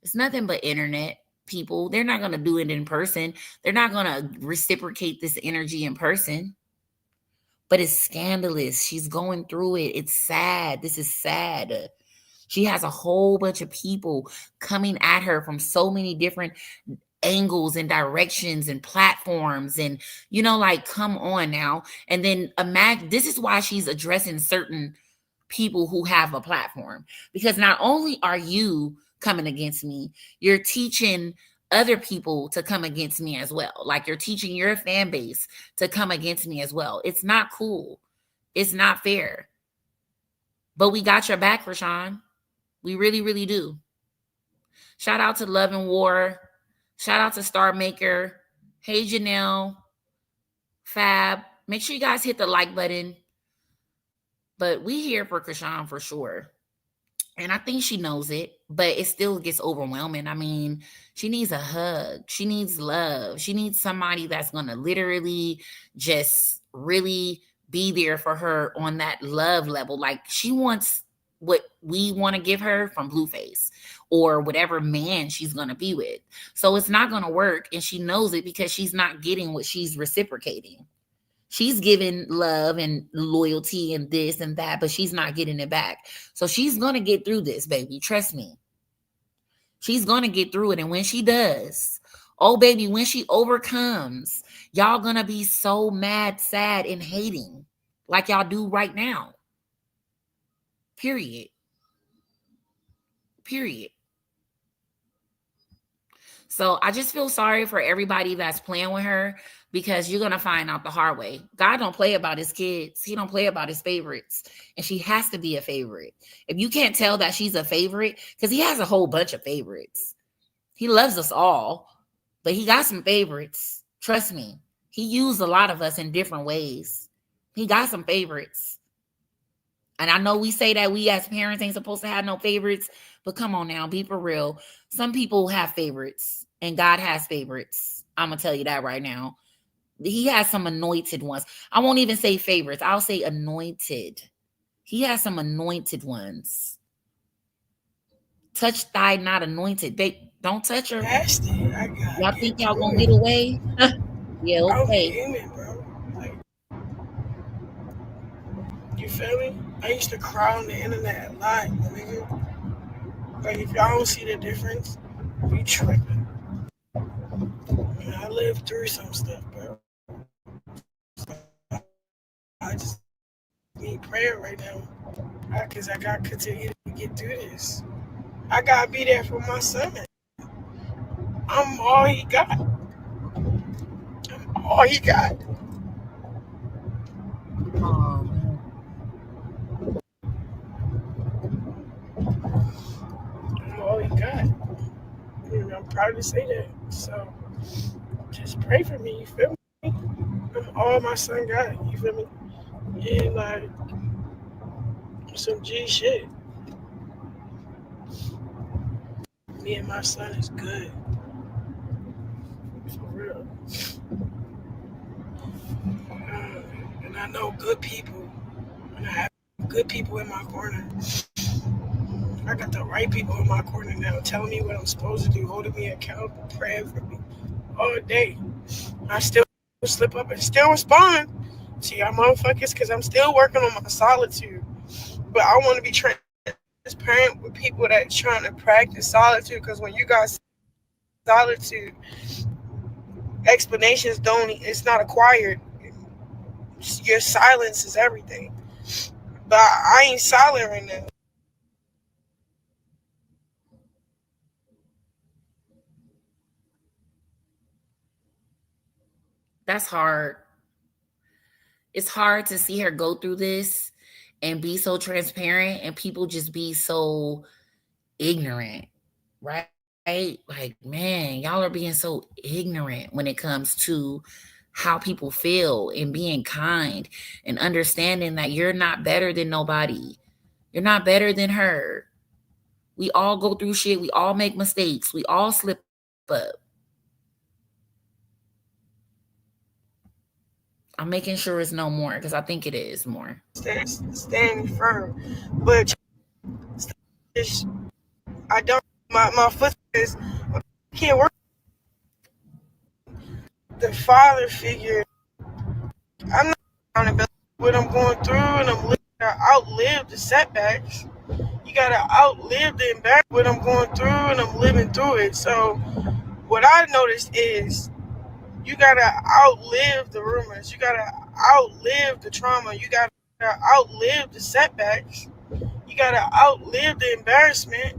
It's nothing but internet people. They're not going to do it in person. They're not going to reciprocate this energy in person. But it's scandalous. She's going through it. It's sad. This is sad. She has a whole bunch of people coming at her from so many different angles and directions and platforms, and like, come on now. And then imagine, this is why she's addressing certain people who have a platform, because not only are you coming against me, you're teaching other people to come against me as well. Like, you're teaching your fan base to come against me as well. It's not cool. It's not fair. But we got your back, Rashawn. We really, really do. Shout out to Love and War. Shout out to Star Maker. Hey, Janelle. Fab. Make sure you guys hit the like button. But we here for Chrisean for sure. And I think she knows it, but it still gets overwhelming. I mean, she needs a hug. She needs love. She needs somebody that's going to literally just really be there for her on that love level. Like, she wants what we want to give her from Blueface or whatever man she's going to be with. So it's not going to work. And she knows it because she's not getting what she's reciprocating. She's giving love and loyalty and this and that, but she's not getting it back. So she's going to get through this, baby. Trust me. She's going to get through it. And when she does, oh, baby, when she overcomes, y'all going to be so mad, sad, and hating like y'all do right now. Period. Period. So I just feel sorry for everybody that's playing with her, because you're going to find out the hard way. God don't play about his kids. He don't play about his favorites. And she has to be a favorite. If you can't tell that she's a favorite, because he has a whole bunch of favorites. He loves us all, but he got some favorites. Trust me. He used a lot of us in different ways. He got some favorites. And I know we say that we as parents ain't supposed to have no favorites, but come on now, be for real. Some people have favorites, and God has favorites. I'm going to tell you that right now. He has some anointed ones. I won't even say favorites. I'll say anointed. He has some anointed ones. Touch thigh not anointed. They don't touch her. Y'all think y'all gonna get away? Yeah, okay. I'm human, bro. Like, you feel me? I used to cry on the internet a lot, nigga. Like, if y'all don't see the difference, you tripping. Man, I lived through some stuff, bro. I just need prayer right now. Because I got to continue to get through this. I got to be there for my son. I'm all he got. I'm all he got. Oh, man. I'm all he got. And I'm proud to say that. So, just pray for me, you feel me? I'm all my son got, you feel me? And like, some G shit. Me and my son is good. For real. And I know good people. And I have good people in my corner. I got the right people in my corner now telling me what I'm supposed to do, holding me accountable, praying for me all day. I still slip up and still respond to y'all motherfuckers because I'm still working on my solitude. But I want to be transparent with people that's trying to practice solitude, because when you got solitude, explanations it's not acquired. Your silence is everything. But I ain't silent right now. That's hard. It's hard to see her go through this and be so transparent, and people just be so ignorant, right? Like, man, y'all are being so ignorant when it comes to how people feel, and being kind and understanding that you're not better than nobody. You're not better than her. We all go through shit. We all make mistakes. We all slip up. I'm making sure it's no more, because I think it is more. Standing firm. But I don't, my foot is, I can't work. The father figure, I'm not accountable what I'm going through, and I'm living to outlive the setbacks. You gotta outlive the embarrassment what I'm going through, and I'm living through it. So what I noticed is you gotta outlive the rumors. You gotta outlive the trauma. You gotta outlive the setbacks. You gotta outlive the embarrassment.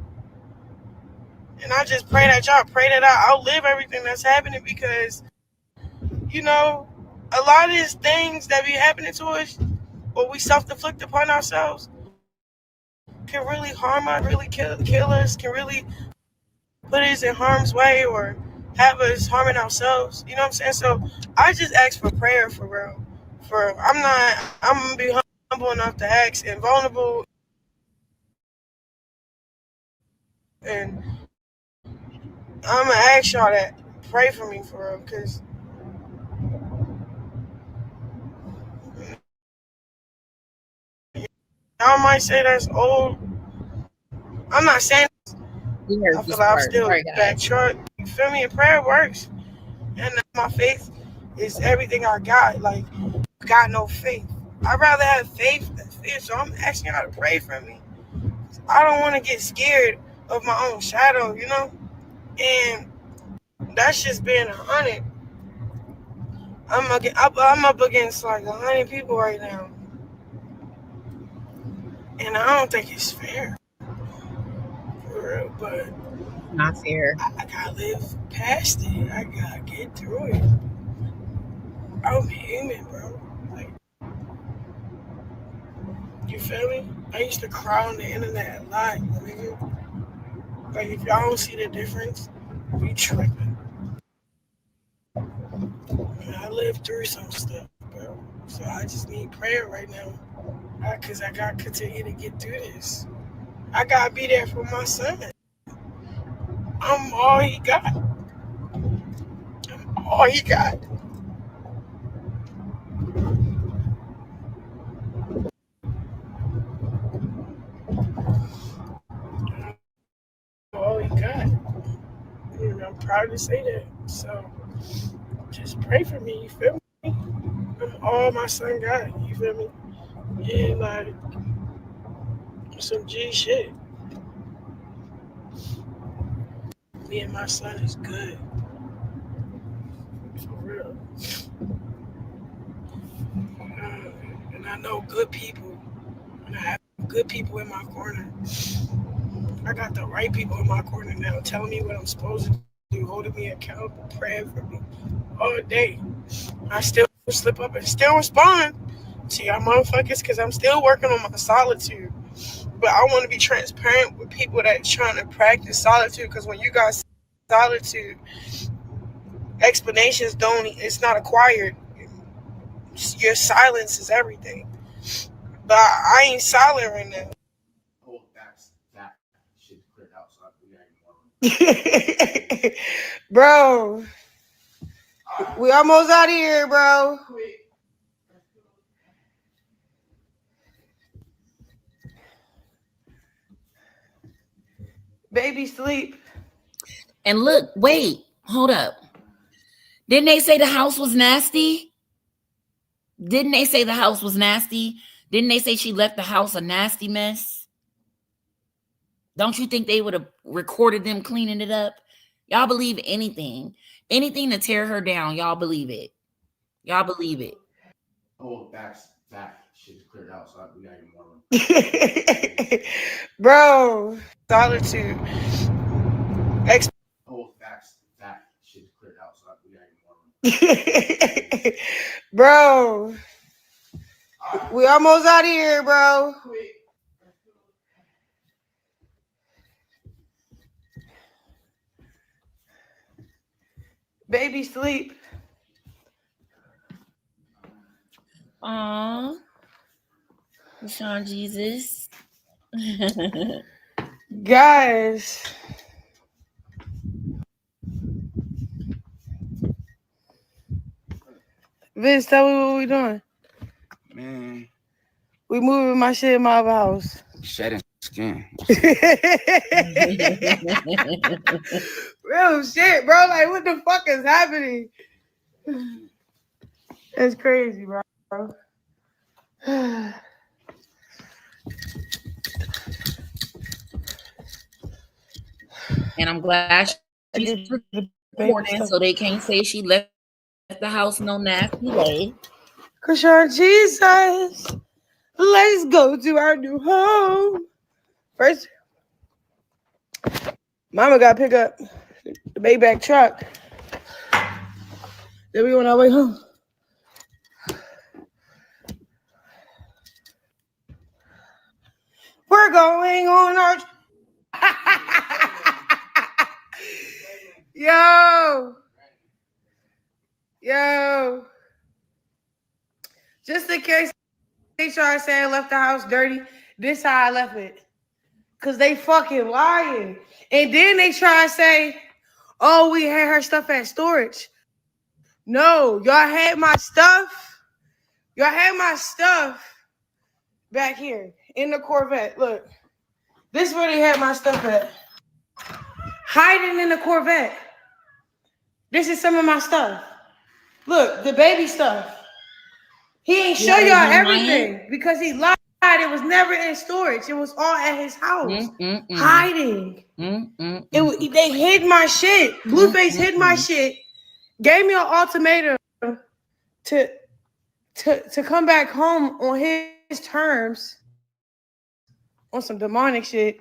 And I just pray that y'all pray that I outlive everything that's happening, because, you know, a lot of these things that be happening to us, or we self-inflict upon ourselves, can really harm us, really kill us, can really put us in harm's way, or have us harming ourselves. You know what I'm saying? So I just ask for prayer, for real. I'm gonna be humble enough to ask, and vulnerable, and I'm gonna ask y'all that pray for me, for real, because y'all might say that's old. I'm not saying. I feel like I'm still backtrack. You feel me? And prayer works. And my faith is everything I got. Like, I got no faith. I'd rather have faith than fear. So I'm asking y'all to pray for me. I don't want to get scared of my own shadow, you know? And that's just being 100. I'm up against like 100 people right now. And I don't think it's fair. For real, but Not fair. I gotta live past it. I gotta get through it. I'm human, bro. Like, you feel me? I used to cry on the internet a lot, nigga. Like, if y'all don't see the difference, you tripping. Man, I lived through some stuff, bro. So I just need prayer right now. Because I got to continue to get through this. I got to be there for my son. I'm all he got. I'm all he got. All he got. And I'm proud to say that. So just pray for me, you feel me? I'm all my son got, you feel me? Yeah, like some G shit. Me and my son is good. For real. And I know good people. And I have good people in my corner. I got the right people in my corner now telling me what I'm supposed to do, holding me accountable, praying for me all day. I still slip up and still respond to y'all motherfuckers because I'm still working on my solitude. But I want to be transparent with people that trying to practice solitude because when you got solitude, explanations it's not acquired. Your silence is everything. But I ain't silent right now. Bro, we almost out of here, bro. Baby sleep. And look, wait, hold up. Didn't they say the house was nasty? Didn't they say the house was nasty? Didn't they say she left the house a nasty mess? Don't you think they would have recorded them cleaning it up? Y'all believe anything. Anything to tear her down, y'all believe it. Y'all believe it. Oh, back shit's cleared out, so we got even more room. Bro, solitude. Oh, back shit's cleared out, so we got even more room. Bro, we almost out of here, bro. Baby sleep. Aww. Sean Jesus. Guys. Vince, tell me what we doing. Man. We moving my shit in my other house. Shedding skin. Real shit, bro. Like, what the fuck is happening? It's crazy, bro. And I'm glad she's recording so they can't say she left the house no nasty way. Chrisean Jesus, let's go to our new home. First, Mama got to pick up the Maybach truck. Then we on our way home. We're going on our... Yo. Just in case they try to say I left the house dirty, this how I left it. Because they fucking lying. And then they try to say, oh, we had her stuff at storage. No, y'all had my stuff. Y'all had my stuff back here in the Corvette. Look, this is where they had my stuff at. Hiding in the Corvette. This is some of my stuff. Look, the baby stuff. He ain't show y'all everything because he lied. It was never in storage. It was all at his house. Hiding. They hid my shit. Blueface hid my shit. Gave me an ultimatum to come back home on his terms on some demonic shit.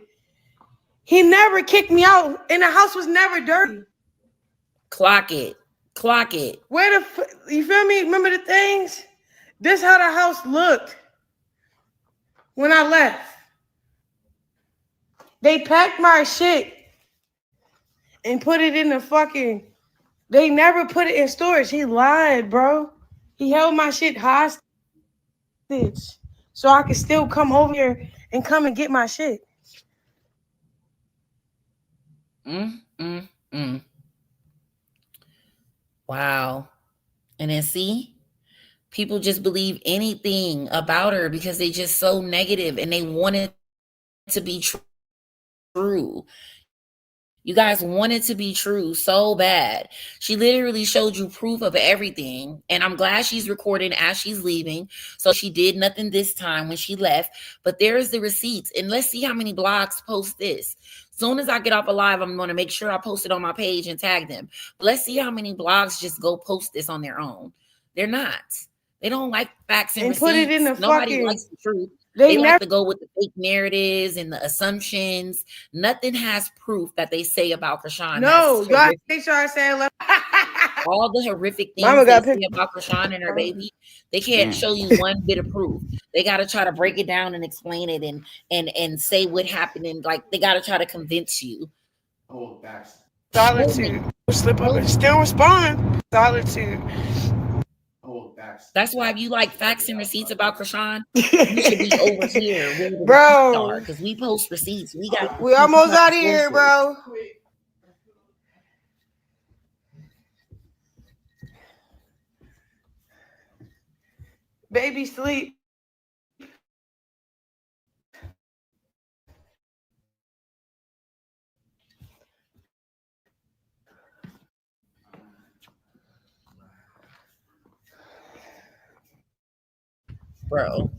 He never kicked me out, and the house was never dirty. Clock it. Where you feel me? Remember the things? This how the house looked when I left. They packed my shit and put it in the fucking They never put it in storage. He lied, bro. He held my shit hostage so I could still come over here and come and get my shit. Wow. And then see, people just believe anything about her because they just so negative and they want it to be true. You guys want it to be true so bad. She literally showed you proof of everything. And I'm glad she's recording as she's leaving. So she did nothing this time when she left. But there's the receipts. And let's see how many blogs post this. Soon as I get off a live, I'm going to make sure I post it on my page and tag them. But let's see how many blogs just go post this on their own. They're not. They don't like facts and receipts. Put it in the Nobody fucking, likes the truth. They like to go with the fake narratives and the assumptions. Nothing has proof that they say about Chrisean. No, y'all make sure I say all the horrific things they say about Chrisean and her baby. They can't show you one bit of proof. They got to try to break it down and explain it and say what happened, and like they got to try to convince you. Oh, facts. Solitude. Slip up and still respond. Solitude. That's why if you like facts and receipts about Chrisean, you should be over here where the bro, receipts are, because we post receipts. We almost out of here, bro. Baby sleep. Bro.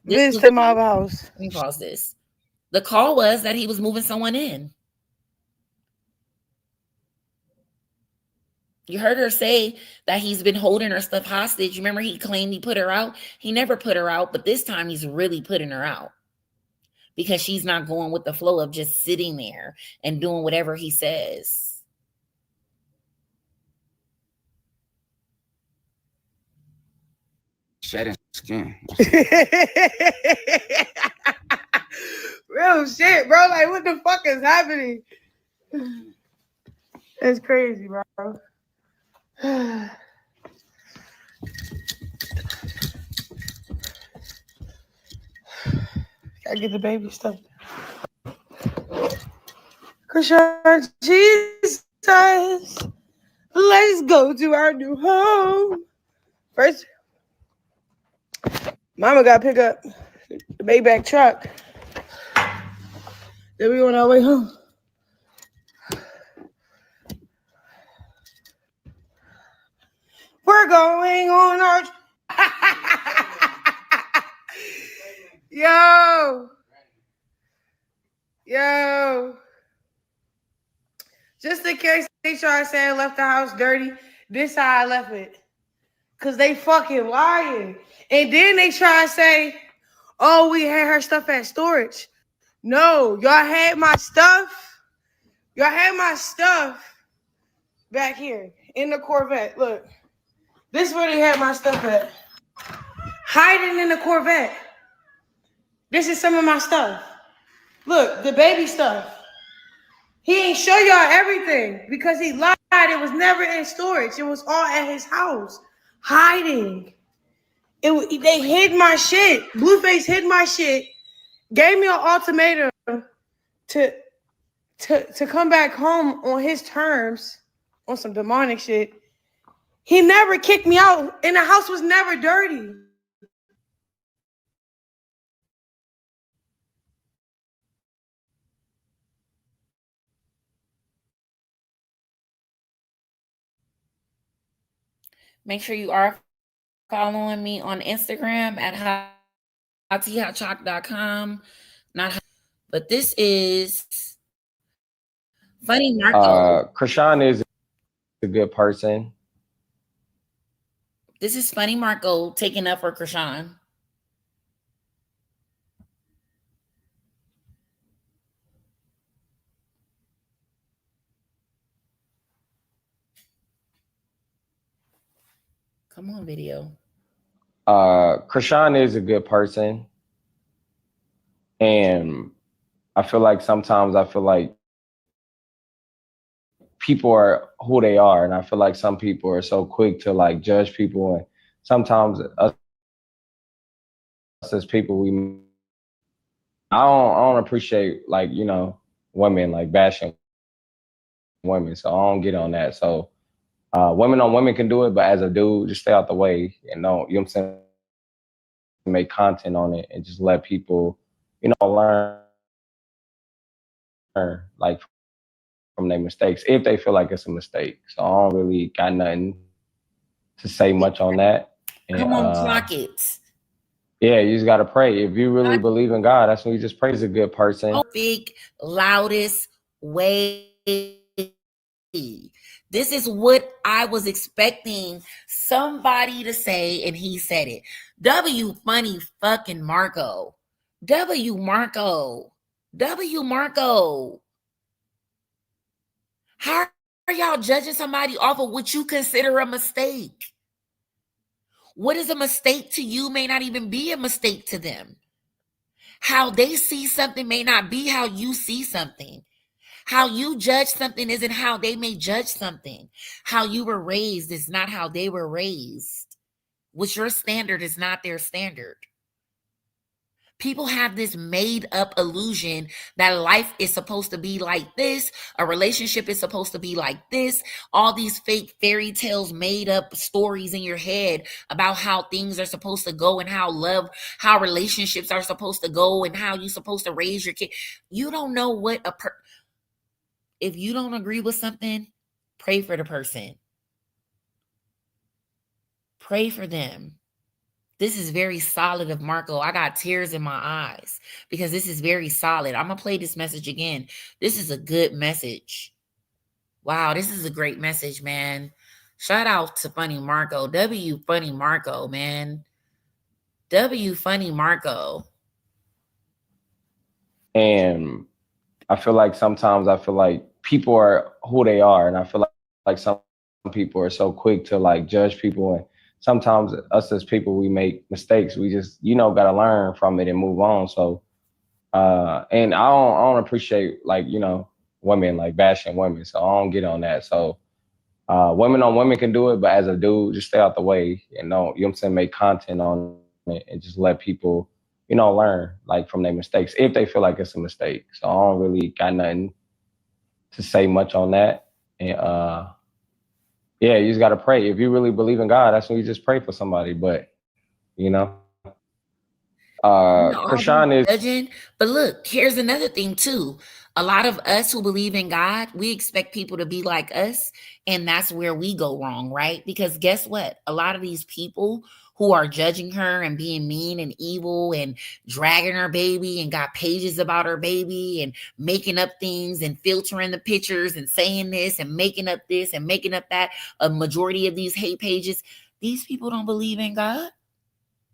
This to my house. Let me pause this. The call was that he was moving someone in. You heard her say that he's been holding her stuff hostage. Remember he claimed he put her out? He never put her out, but this time he's really putting her out because she's not going with the flow of just sitting there and doing whatever he says. Shedding skin. Real shit, bro. Like, what the fuck is happening? It's crazy, bro. Gotta get the baby stuff. Chrisean, Jesus, let's go to our new home. First, Mama got to pick up the Maybach truck. Then we on our way home. We're going on our... Yo. Just in case they try to say I left the house dirty, this how I left it. Because they fucking lying. And then they try to say, oh, we had her stuff at storage. No, y'all had my stuff. Y'all had my stuff back here in the Corvette. Look, this is where they had my stuff at. Hiding in the Corvette. This is some of my stuff. Look, the baby stuff. He ain't show y'all everything because he lied. It was never in storage. It was all at his house. Hiding. They hid my shit. Blueface hid my shit. Gave me an ultimatum to come back home on his terms on some demonic shit. He never kicked me out, and the house was never dirty. Make sure you are following me on Instagram at hottehotchalk.com. But this is Funny Marco. Chrisean is a good person. This is Funny Marco taking up for Chrisean. Come on, video. Chrisean is a good person. And I feel like sometimes I feel like people are who they are, and I feel like some people are so quick to like judge people, and sometimes us as people I don't appreciate like women like bashing women, so I don't get on that. So women on women can do it, but as a dude, just stay out the way and don't what I'm saying, make content on it and just let people learn like from their mistakes if they feel like it's a mistake. So I don't really got nothing to say much on that. And Come on, clock it. yeah, you just gotta pray. If you really believe in God, that's when you just pray. He's a good person. Big, loudest way. This is what I was expecting somebody to say, and he said it. W funny fucking Marco. W Marco. W Marco. How are y'all judging somebody off of what you consider a mistake? What is a mistake to you may not even be a mistake to them. How they see something may not be how you see something. How you judge something isn't how they may judge something. How you were raised is not how they were raised. What's your standard is not their standard. People have this made up illusion that life is supposed to be like this. A relationship is supposed to be like this. All these fake fairy tales, made up stories in your head about how things are supposed to go and how relationships are supposed to go and how you're supposed to raise your kid. You don't know what if you don't agree with something, pray for the person. Pray for them. This is very solid of Marco. I got tears in my eyes because this is very solid. I'm going to play this message again. This is a good message. Wow, this is a great message, man. Shout out to Funny Marco. W Funny Marco, man. W Funny Marco. And I feel like sometimes I feel like people are who they are, and I feel like some people are so quick to like judge people, and sometimes us as people we make mistakes. We just got to learn from it and move on. So and I don't appreciate like women like bashing women, so I don't get on that. So women on women can do it, but as a dude, just stay out the way and don't what I'm saying, make content on it and just let people learn like from their mistakes if they feel like it's a mistake. So I don't really got nothing to say much on that. And yeah, you just gotta pray. If you really believe in God, that's when you just pray for somebody. But you know, All this Chrisean is judging. But look, here's another thing too. A lot of us who believe in God, we expect people to be like us, and that's where we go wrong, right? Because guess what? A lot of these people who are judging her and being mean and evil and dragging her baby and got pages about her baby and making up things and filtering the pictures and saying this and making up this and making up that, a majority of these hate pages, these people don't believe in God.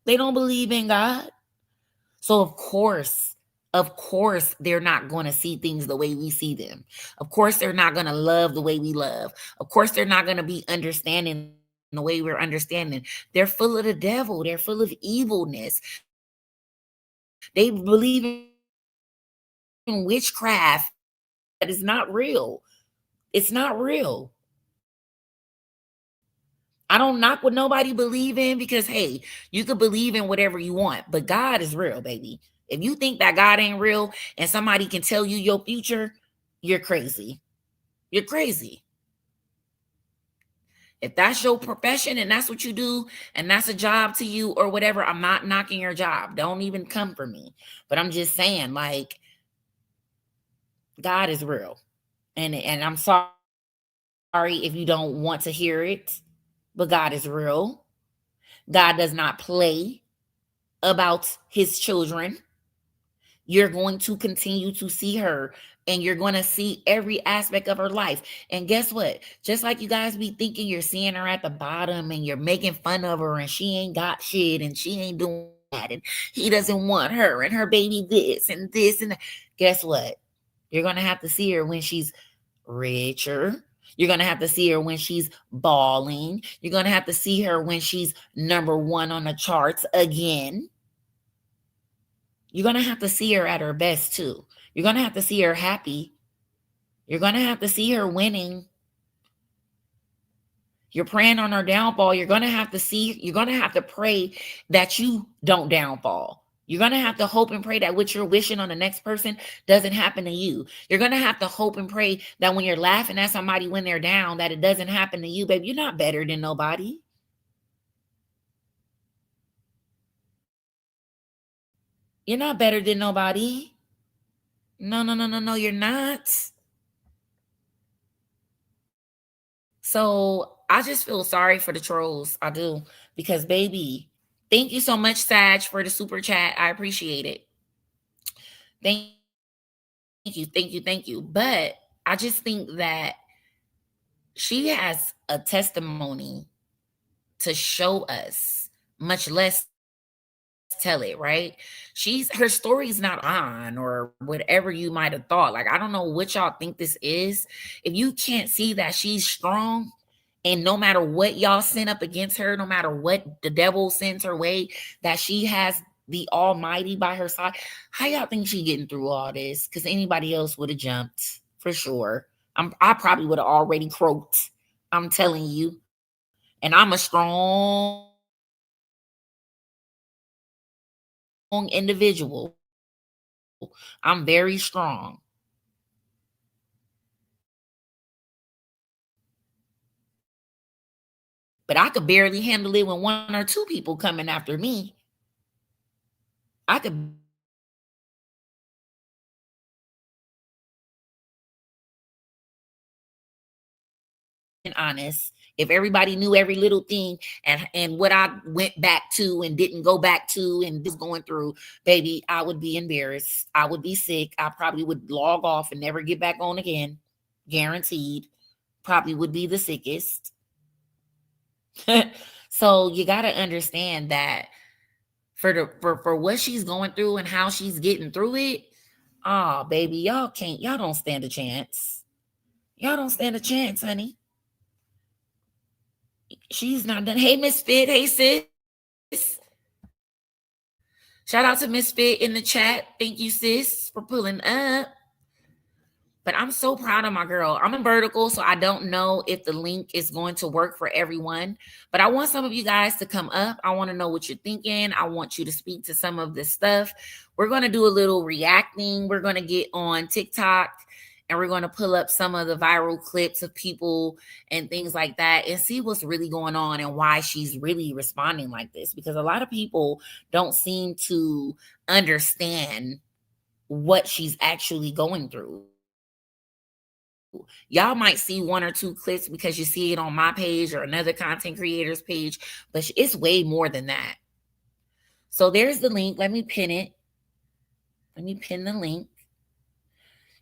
They don't believe in God. So of course, they're not going to see things the way we see them. Of course, they're not going to love the way we love. Of course, they're not going to be understanding the way we're understanding. They're full of the devil. They're full of evilness. They believe in witchcraft that is not real. It's not real. I don't knock what nobody believe in because, hey, you could believe in whatever you want, but God is real, baby. If you think that God ain't real and somebody can tell you your future, you're crazy. You're crazy. If that's your profession and that's what you do and that's a job to you or whatever, I'm not knocking your job. Don't even come for me. But I'm just saying, like, God is real. And I'm sorry if you don't want to hear it, but God is real. God does not play about his children. You're going to continue to see her and you're going to see every aspect of her life. And guess what? Just like you guys be thinking you're seeing her at the bottom and you're making fun of her and she ain't got shit and she ain't doing that and he doesn't want her and her baby this and this and that. Guess what? You're going to have to see her when she's richer. You're going to have to see her when she's balling. You're going to have to see her when she's number one on the charts again. You're going to have to see her at her best too. You're going to have to see her happy. You're going to have to see her winning. You're praying on her downfall. You're going to have to pray that you don't downfall. You're going to have to hope and pray that what you're wishing on the next person doesn't happen to you. You're going to have to hope and pray that when you're laughing at somebody when they're down, that it doesn't happen to you, babe. You're not better than nobody. You're not better than nobody. No, you're not. So I just feel sorry for the trolls. I do. Because, baby, thank you so much, Sag, for the super chat. I appreciate it. Thank you. But I just think that she has a testimony to show us, much less tell it, right? Her story's not on or whatever you might have thought. Like, I don't know what y'all think this is. If you can't see that she's strong, and no matter what y'all send up against her, no matter what the devil sends her way, that she has the Almighty by her side, how y'all think she getting through all this? Because anybody else would have jumped for sure. I probably would have already croaked. I'm telling you. And I'm a strong individual. I'm very strong. But I could barely handle it when one or two people coming after me. I could be honest. If everybody knew every little thing and what I went back to and didn't go back to and just going through, baby, I would be embarrassed. I would be sick. I probably would log off and never get back on again. Guaranteed. Probably would be the sickest. So you got to understand that for what she's going through and how she's getting through it, oh, baby, y'all don't stand a chance. Y'all don't stand a chance, honey. She's not done. Hey, Miss Fit. Hey, sis. Shout out to Miss Fit in the chat. Thank you, sis, for pulling up. But I'm so proud of my girl. I'm in vertical, so I don't know if the link is going to work for everyone. But I want some of you guys to come up. I want to know what you're thinking. I want you to speak to some of this stuff. We're going to do a little reacting. We're going to get on TikTok and we're going to pull up some of the viral clips of people and things like that and see what's really going on and why she's really responding like this. Because a lot of people don't seem to understand what she's actually going through. Y'all might see one or two clips because you see it on my page or another content creator's page, but it's way more than that. So there's the link. Let me pin it. Let me pin the link.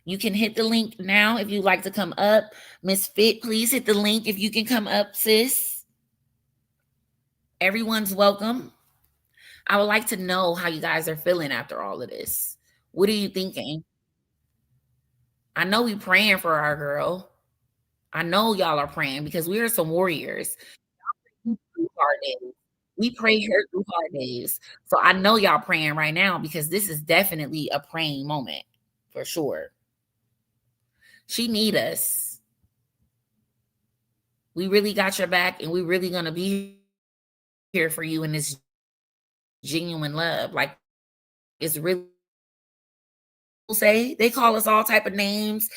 You can hit the link now if you'd like to come up. Miss Fit, please hit the link if you can come up, sis. Everyone's welcome. I would like to know how you guys are feeling after all of this. What are you thinking? I know we praying for our girl. I know y'all are praying because we are some warriors. Through hard days. We pray her through hard days. So I know y'all praying right now because this is definitely a praying moment for sure. She need us. We really got your back and we really gonna be here for you in this genuine love. Like it's really say they call us all type of names.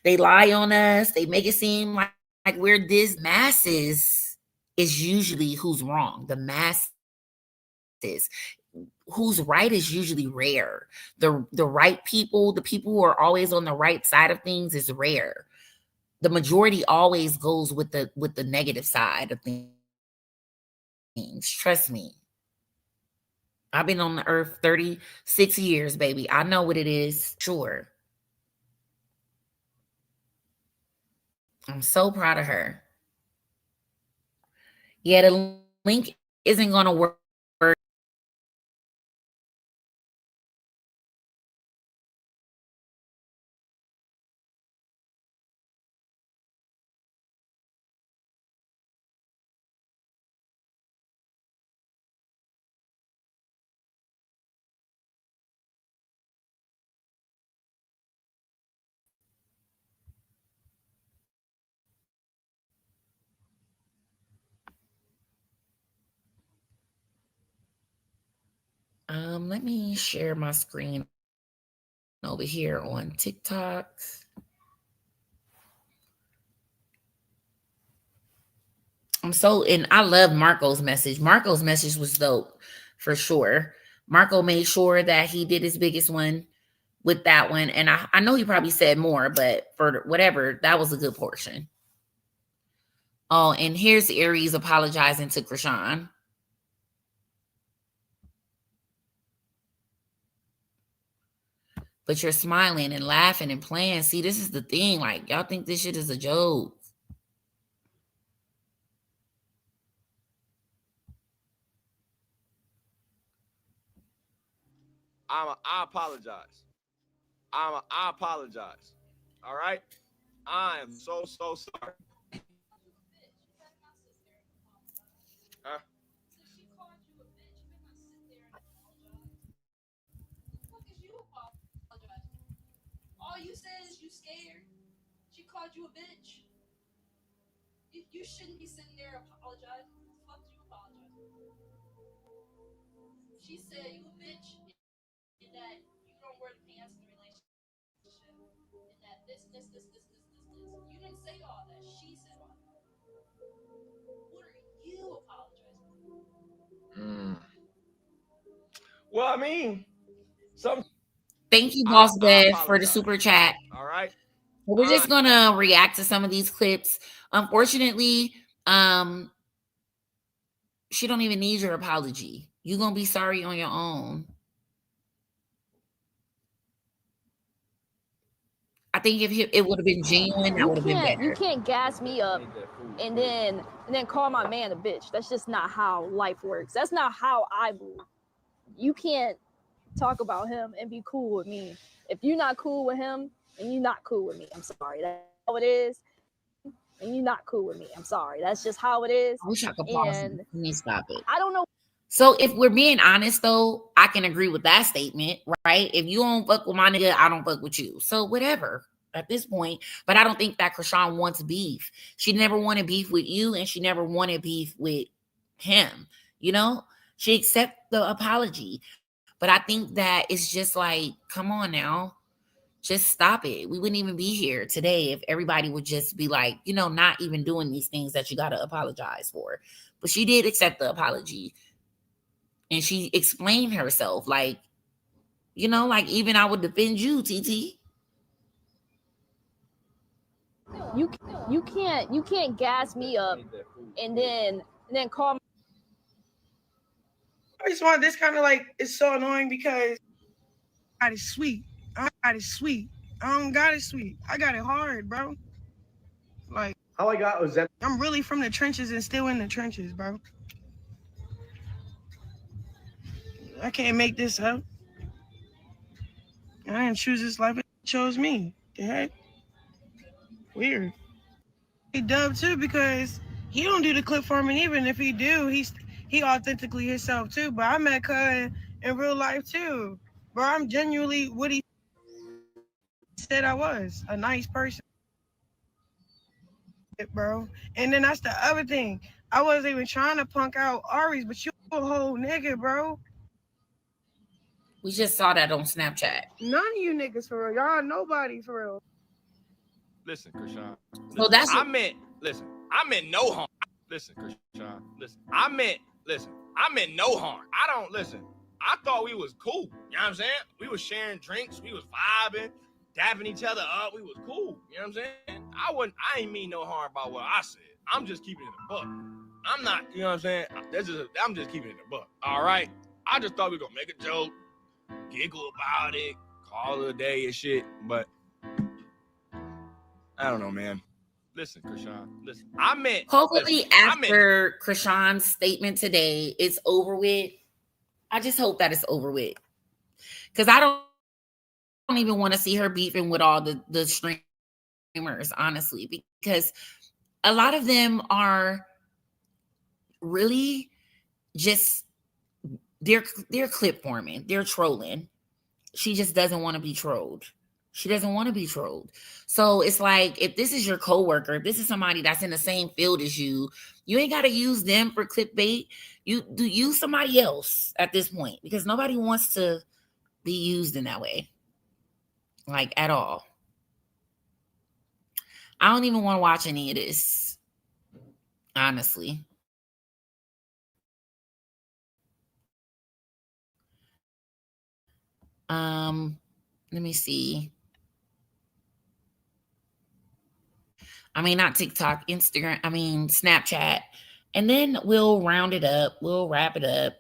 They lie on us. They make it seem like we're this masses is usually who's wrong. The masses. Who's right is usually rare. The right people, the people who are always on the right side of things is rare. The majority always goes with the negative side of things. Trust me. I've been on the earth 36 years, baby. I know what it is. Sure. I'm so proud of her. Yeah, the link isn't going to work. Let me share my screen over here on TikTok. And I love Marco's message. Marco's message was dope for sure. Marco made sure that he did his biggest one with that one. And I know he probably said more, but for whatever, that was a good portion. Oh, and here's Aries apologizing to Chrisean. But you're smiling and laughing and playing. See, this is the thing. Like, y'all think this shit is a joke. I apologize. I apologize. All right? I am so sorry. Huh? All you said is you scared. She called you a bitch. You shouldn't be sitting there apologizing. Fuck you apologize. She said you a bitch and that you don't wear the pants in the relationship and that this. You didn't say all that. She said all that. What are you apologizing for? Well, I mean, some. Thank you, Boss Bev, for the apologize. super chat. All right. We're just gonna react to some of these clips. Unfortunately, she don't even need your apology. You're gonna be sorry on your own. I think if it would have been genuine, that would have been better. You can't gas me up and then call my man a bitch. That's just not how life works. That's not how I move. You can't talk about him and be cool with me. If you're not cool with him, and you're not cool with me, I'm sorry. That's how it is. And you're not cool with me. I'm sorry. That's just how it is. I wish I could pause it. Let me stop it. I don't know. So if we're being honest, though, I can agree with that statement, right? If you don't fuck with my nigga, I don't fuck with you. So whatever at this point. But I don't think that Chrisean wants beef. She never wanted beef with you, and she never wanted beef with him. You know, she accepted the apology. But I think that it's just like, come on now. Just stop it. We wouldn't even be here today if everybody would just be like, you know, not even doing these things that you got to apologize for. But she did accept the apology. And she explained herself. Like, you know, like even I would defend you, TT. You can't gas me up and then call me. I just want this kind of like, it's so annoying because God is sweet. I got it sweet. I don't got it sweet. I got it hard, bro. Like, All I got was that. I'm really from the trenches and still in the trenches, bro. I can't make this up. I didn't choose this life. It chose me. The heck? Weird. He dubbed too because he don't do the clip forming. Even if he do, he authentically himself too. But I met Cuz in real life too. Bro, I'm genuinely what he said I was. A nice person. Bro. And then that's the other thing. I wasn't even trying to punk out Aries, but you a whole nigga, bro. We just saw that on Snapchat. None of you niggas for real. Y'all nobody for real. Listen, Chrisean. So that's I meant no harm. Listen, Chrisean. Listen, I meant no harm. I don't listen. I thought we was cool. You know what I'm saying? We was sharing drinks. We was vibing, dapping each other up. We was cool. You know what I'm saying? I ain't mean no harm about what I said. I'm just keeping it a buck. I'm not, you know what I'm saying? I'm just keeping it a buck. All right? I just thought we were going to make a joke, giggle about it, call it a day and shit. But I don't know, man. Listen, Chrisean. Listen, hopefully after Chrisean's statement today is over with. I just hope that it's over with. Because I don't even want to see her beefing with all the streamers, honestly. Because a lot of them are really just, they're clip forming. They're trolling. She just doesn't want to be trolled. She doesn't want to be trolled. So it's like, if this is your coworker, if this is somebody that's in the same field as you, you ain't got to use them for clickbait. You do use somebody else at this point, because nobody wants to be used in that way, like, at all. I don't even want to watch any of this, honestly. Let me see. I mean, not TikTok, Instagram, Snapchat. And then we'll round it up. We'll wrap it up.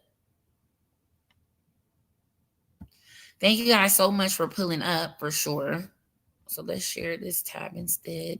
Thank you guys so much for pulling up, for sure. So let's share this tab instead.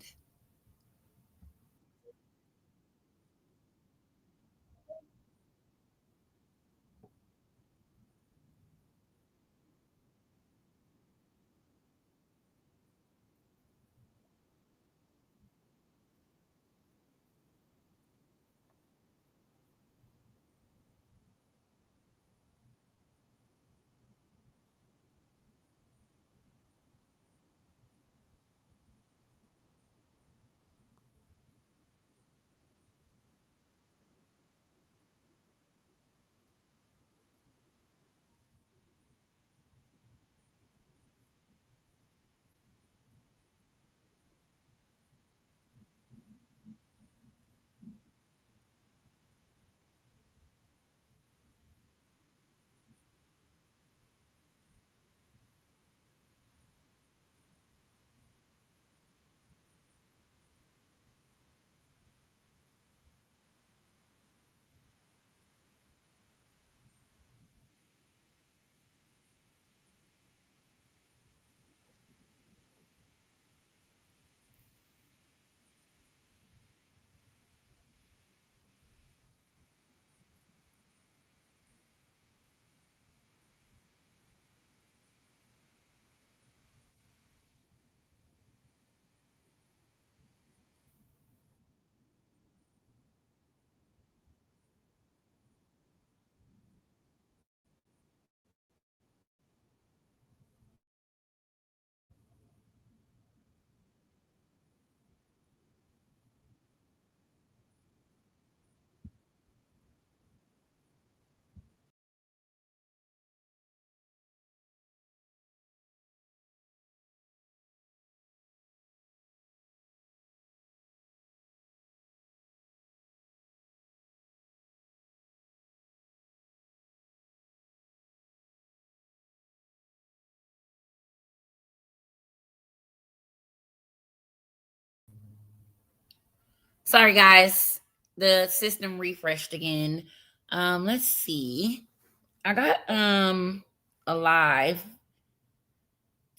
Sorry, guys. The system refreshed again. Let's see. I got a live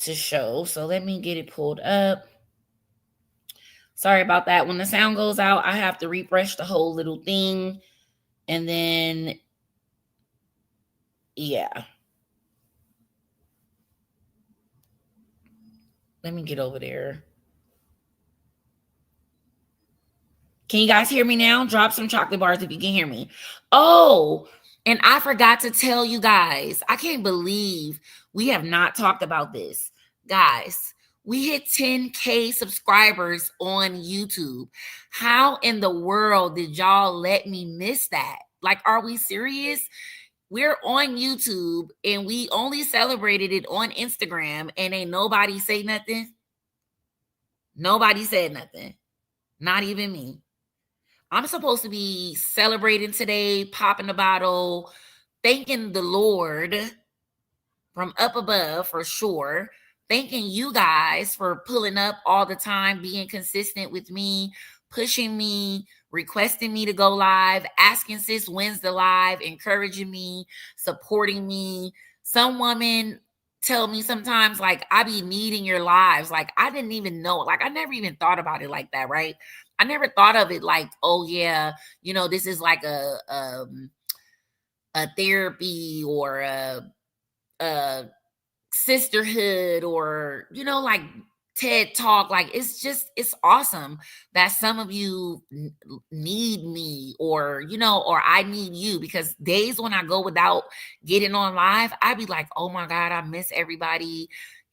to show, so let me get it pulled up. Sorry about that. When the sound goes out, I have to refresh the whole little thing, and then yeah. Let me get over there. Can you guys hear me now? Drop some chocolate bars if you can hear me. Oh, and I forgot to tell you guys, I can't believe we have not talked about this. Guys, we hit 10K subscribers on YouTube. How in the world did y'all let me miss that? Like, are we serious? We're on YouTube and we only celebrated it on Instagram, and ain't nobody say nothing. Nobody said nothing. Not even me. I'm supposed to be celebrating today, popping the bottle, thanking the Lord from up above, for sure. Thanking you guys for pulling up all the time, being consistent with me, pushing me, requesting me to go live, asking sis when's the live, encouraging me, supporting me. Some women tell me sometimes, like, I be needing your lives. Like, I didn't even know. Like, I never even thought about it like that, right? I never thought of it like, oh yeah, this is like a therapy or a sisterhood, or like TED Talk. Like, it's awesome that some of you need me, or or I need you, because days when I go without getting on live, I be like, oh my God, I miss everybody.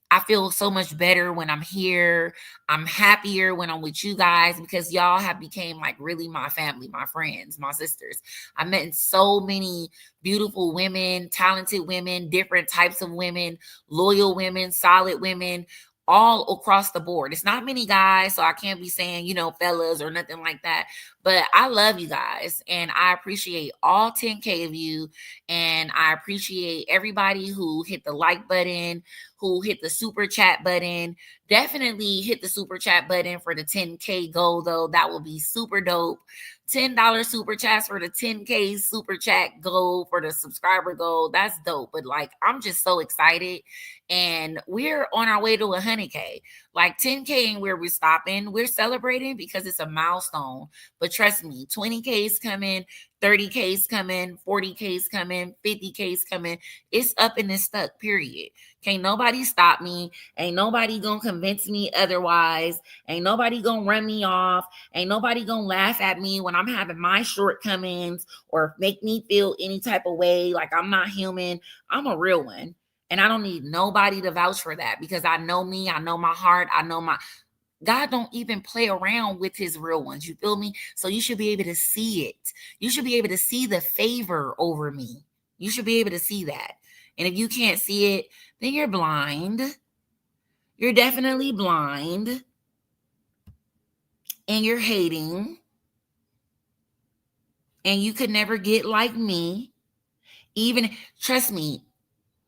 I feel so much better when I'm here. I'm happier when I'm with you guys because y'all have became like really my family, my friends, my sisters. I met so many beautiful women, talented women, different types of women, loyal women, solid women, all across the board. It's not many guys, so I can't be saying, you know, fellas or nothing like that. But I love you guys and I appreciate all 10K of you. And I appreciate everybody who hit the like button, who hit the super chat button. Definitely hit the super chat button for the 10K goal, though. That will be super dope. $10 super chats for the 10K super chat goal for the subscriber goal. That's dope. But like, I'm just so excited. And we're on our way to 100K. Like 10K ain't where we're stopping. We're celebrating because it's a milestone. But trust me, 20K is coming, 30K is coming, 40K is coming, 50K is coming. It's up and it's stuck, period. Can't nobody stop me. Ain't nobody gonna convince me otherwise. Ain't nobody gonna run me off. Ain't nobody gonna laugh at me when I'm having my shortcomings or make me feel any type of way like I'm not human. I'm a real one. And I don't need nobody to vouch for that because I know me. I know my heart. I know my... God don't even play around with his real ones. You feel me? So you should be able to see it. You should be able to see the favor over me. You should be able to see that. And if you can't see it, then you're blind. You're definitely blind. And you're hating. And you could never get like me. Even, trust me,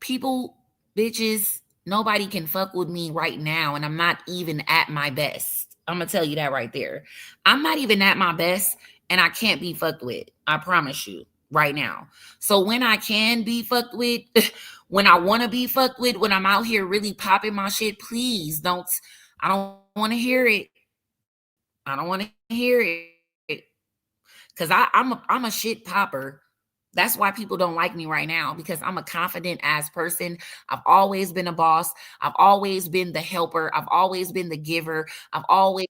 people, bitches, nobody can fuck with me right now. And I'm not even at my best. I'm going to tell you that right there. I'm not even at my best and I can't be fucked with. I promise you right now. So when I can be fucked with, when I want to be fucked with, when I'm out here really popping my shit, please don't, I don't want to hear it. I don't want to hear it. Because I'm a shit popper. That's why people don't like me right now, because I'm a confident ass person. I've always been a boss. I've always been the helper. I've always been the giver. I've always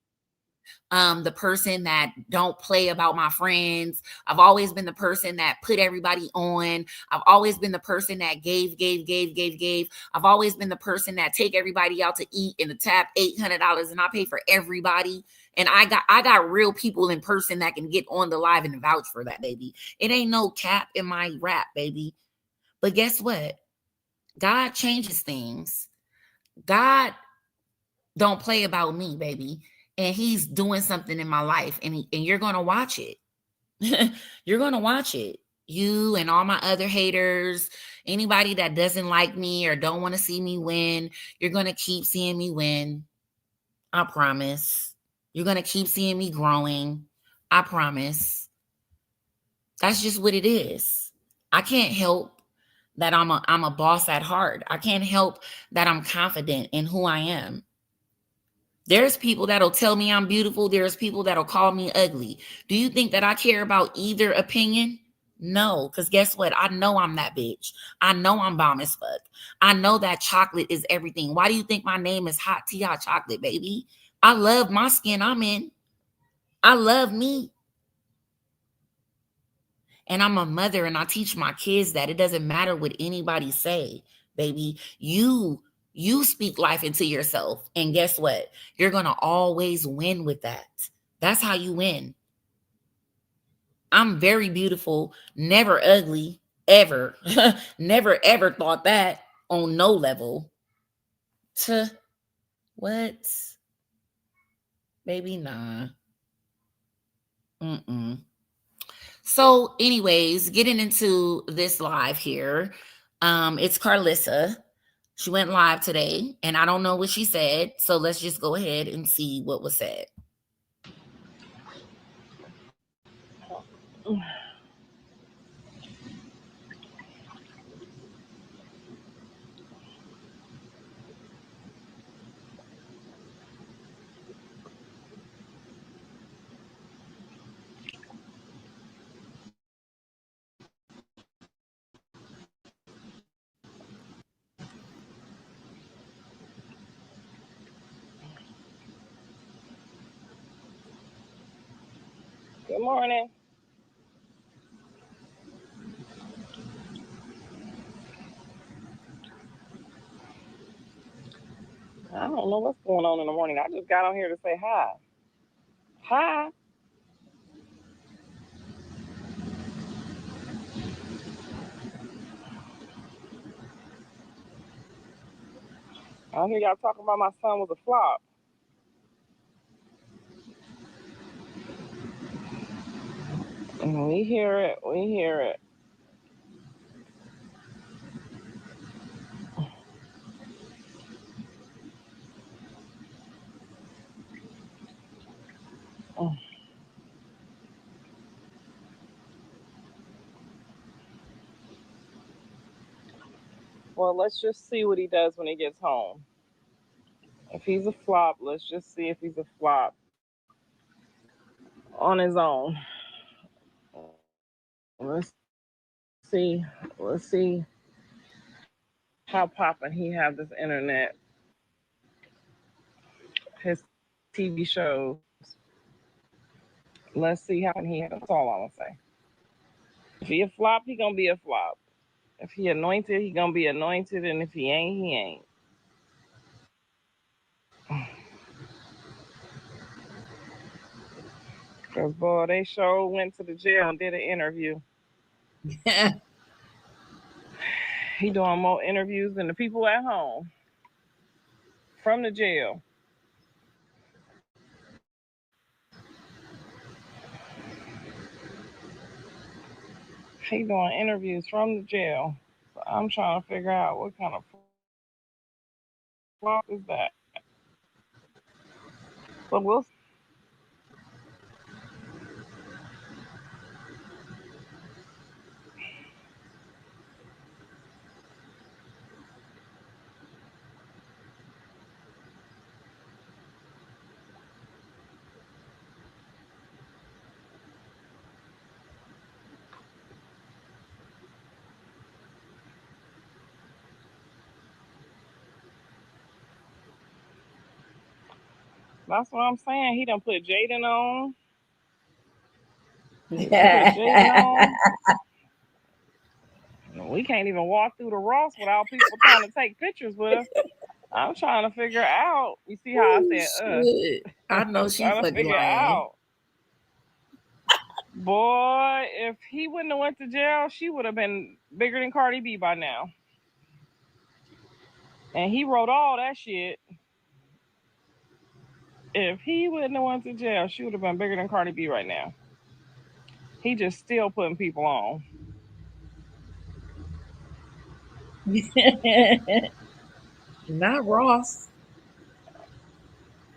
the person that don't play about my friends. I've always been the person that put everybody on. I've always been the person that gave. I've always been the person that take everybody out to eat and to tap $800 and I pay for everybody. And I got real people in person that can get on the live and vouch for that, baby. It ain't no cap in my rap, baby. But guess what? God changes things. God don't play about me, baby. And he's doing something in my life, and you're going to watch it. You're going to watch it. You and all my other haters, anybody that doesn't like me or don't want to see me win, you're going to keep seeing me win. I promise. You're going to keep seeing me growing. I promise. That's just what it is. I can't help that I'm a boss at heart. I can't help that I'm confident in who I am. There's people that'll tell me I'm beautiful. There's people that'll call me ugly. Do you think that I care about either opinion? No, because guess what? I know I'm that bitch. I know I'm bomb as fuck. I know that chocolate is everything. Why do you think my name is Hot Tea Hot Chocolate, baby? I love my skin I'm in. I love me. And I'm a mother and I teach my kids that it doesn't matter what anybody say, baby. You speak life into yourself. And guess what? You're going to always win with that. That's how you win. I'm very beautiful, never ugly, ever. Never, ever thought that on no level. What? Baby, nah. So anyways, getting into this live here, it's Carlissa. She went live today, and I don't know what she said, so let's just go ahead and see what was said. Good morning. don't know what's going on in the morning. I just got on here to say hi. Hi. I hear y'all talking about my son was a flop. We hear it. We hear it. Well, let's just see what he does when he gets home. If he's a flop, let's just see if he's a flop on his own. Let's see. Let's see how poppin' he have this internet, his TV shows. Let's see how he. That's all I'm gonna say. If he a flop, he gonna be a flop. If he anointed, he gonna be anointed, and if he ain't, he ain't. Cause boy, they sure went to the jail and did an interview. He doing more interviews than the people at home from the jail. He doing interviews from the jail. So I'm trying to figure out what kind of flop is that. But we'll. That's what I'm saying. He done put Jaden on. He done put Jaden on. We can't even walk through the Ross without people trying to take pictures with us. I'm trying to figure out. You see how I said I know she's trying to fucking figure lying. out. Boy, if he wouldn't have went to jail, she would have been bigger than Cardi B by now. And he wrote all that shit. If he wouldn't have went to jail, she would have been bigger than Cardi B right now. He just still putting people on. Not Ross.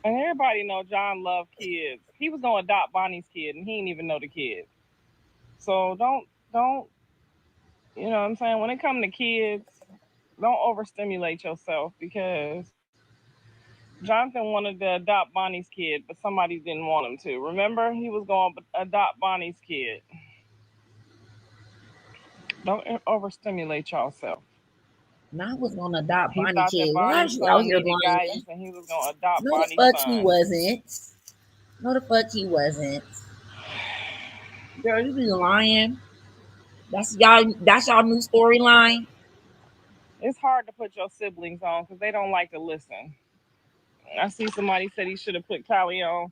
And everybody know John loved kids. He was gonna adopt Bonnie's kid, and he didn't even know the kid. So don't, you know what I'm saying? When it comes to kids, don't overstimulate yourself, because Jonathan wanted to adopt Bonnie's kid, but somebody didn't want him to. Remember, he was going to adopt Bonnie's kid. Don't overstimulate yourself. Nah, was gonna adopt He Bonnie thought that kid. Why Bonnie's is you out son here needed lying? guidance, and he was going to adopt No, the Bonnie's fuck he son. wasn't. No, the fuck he wasn't. Girl, you be lying. That's y'all new storyline. It's hard to put your siblings on because they don't like to listen. I see somebody said he should have put Callie on.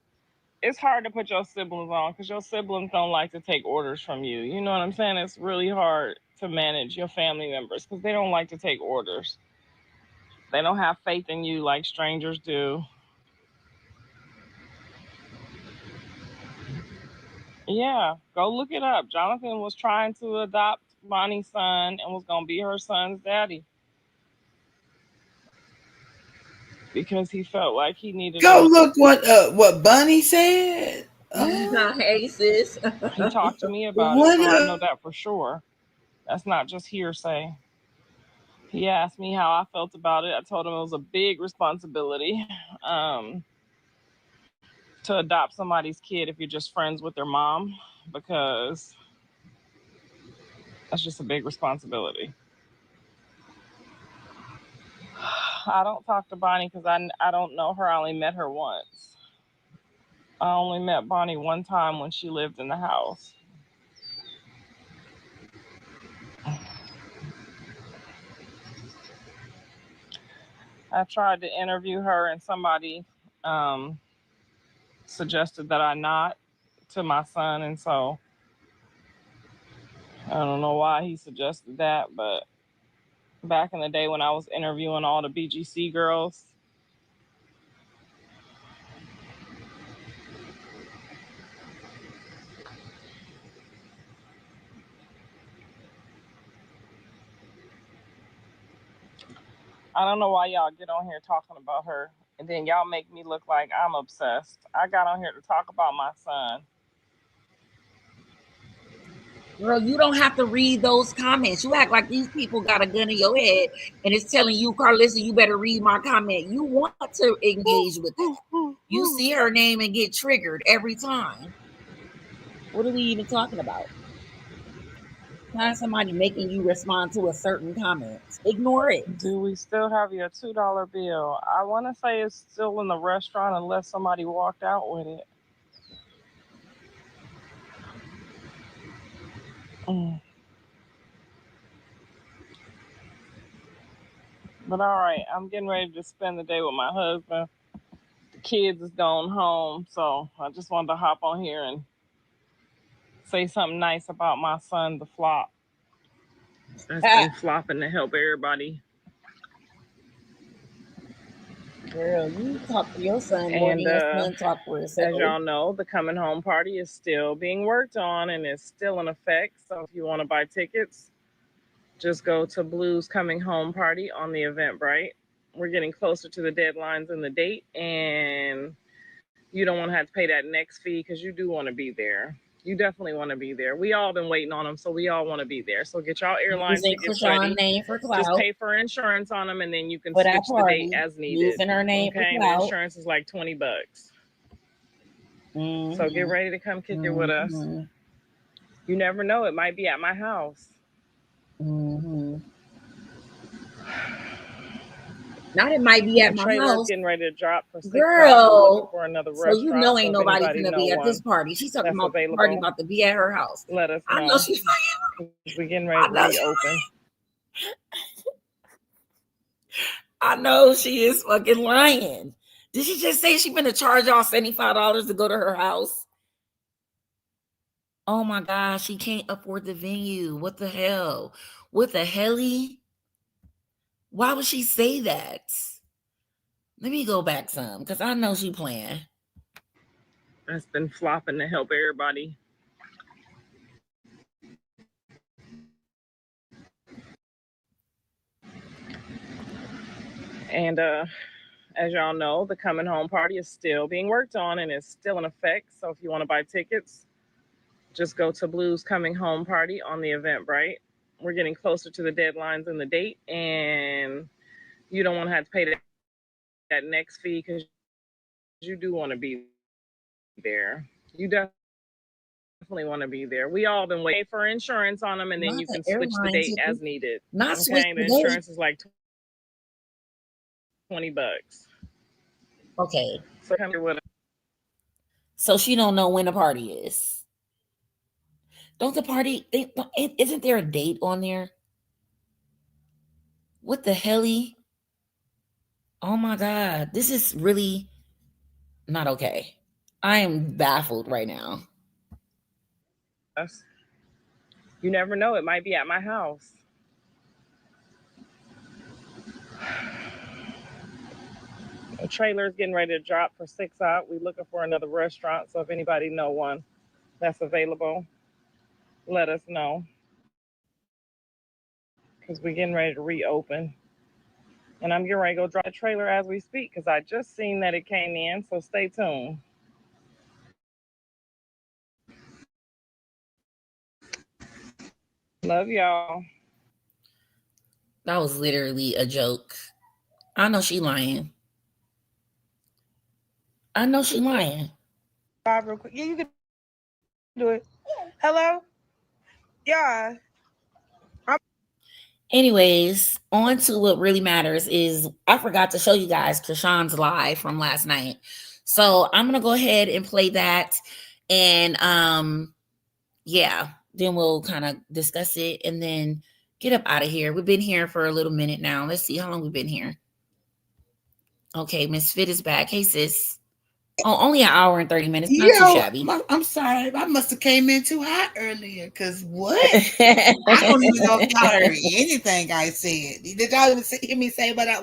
It's hard to put your siblings on because your siblings don't like to take orders from you. You know what I'm saying? It's really hard to manage your family members because they don't like to take orders. They don't have faith in you like strangers do. Yeah, go look it up. Jonathan was trying to adopt Bonnie's son and was going to be her son's daddy because he felt like he needed Go look what Bunny said. Hey sis. He talked to me about it, so I know that for sure. That's not just hearsay. He asked me how I felt about it. I told him it was a big responsibility to adopt somebody's kid if you're just friends with their mom, because that's just a big responsibility. I don't talk to Bonnie because I don't know her. I only met her once. I only met Bonnie one time when she lived in the house. I tried to interview her, and somebody suggested that I not to my son, and so I don't know why he suggested that, but back in the day when I was interviewing all the BGC girls, I don't know why y'all get on here talking about her, and then y'all make me look like I'm obsessed. I got on here to talk about my son. Girl, you don't have to read those comments. You act like these people got a gun in your head and it's telling you, Carlissa, you better read my comment. You want to engage with that. You see her name and get triggered every time. What are we even talking about? Not somebody making you respond to a certain comment. Ignore it. Do we still have your $2 bill? I want to say it's still in the restaurant unless somebody walked out with it. But all right, I'm getting ready to spend the day with my husband. The kids is going home, so I just wanted to hop on here and say something nice about my son, the flop. That's been flopping to help everybody. Girl, you talk to your son more than your son talk for himself. As y'all know, the coming home party is still being worked on and is still in effect. So if you want to buy tickets, just go to Blue's Coming Home Party on the Eventbrite. We're getting closer to the deadlines and the date, and you don't want to have to pay that next fee because you do want to be there. You definitely want to be there. We all been waiting on them, so we all want to be there. So get y'all airline tickets ready. Name for clout. Just pay for insurance on them, and then you can switch the date as needed. Using her name okay, for clout. The insurance is like $20. Mm-hmm. So get ready to come kick it with us. You never know; it might be at my house. Mm-hmm. Not it might be at my house. Getting ready to drop for girl. For another so you know ain't nobody gonna be at this party. She's talking about the party about to be at her house. Let us know. I know she's we're getting ready to reopen. I know she is fucking lying. Did she just say she gonna charge y'all $75 to go to her house? Oh my gosh, she can't afford the venue. What the hell? What the helly? Why would she say that? Let me go back some because I know she playing. That's been flopping to help everybody. And as y'all know, the coming home party is still being worked on and is still in effect. So if you want to buy tickets, just go to Blue's Coming Home Party on the Eventbrite. We're getting closer to the deadlines and the date, and you don't want to have to pay that next fee because you do want to be there. You definitely want to be there. We all been waiting for insurance on them, and then you can switch the date as needed. Not switch the insurance is like $20. Okay. So come here with us. So she don't know when the party is. Don't the party, isn't there a date on there? What the helly? Oh my God. This is really not okay. I am baffled right now. You never know. It might be at my house. The trailer's getting ready to drop for 6 out. We're looking for another restaurant. So if anybody know one that's available, let us know. Because we're getting ready to reopen. And I'm getting ready to go drop the trailer as we speak because I just seen that it came in. So stay tuned. Love y'all. That was literally a joke. I know she lying. I know she lying. Real quick. Yeah, you can do it. Hello? Yeah. Anyways, on to what really matters is I forgot to show you guys Chrisean's live from last night. So I'm going to go ahead and play that. And yeah, then we'll kind of discuss it and then get up out of here. We've been here for a little minute now. Let's see how long we've been here. Okay, Miss Fit is back. Hey, sis. Oh, only an hour and 30 minutes. Not too Yo, shabby. I'm sorry. I must have came in too hot earlier. Cause what? I don't even know if y'all heard anything I said. Did y'all even hear me say what I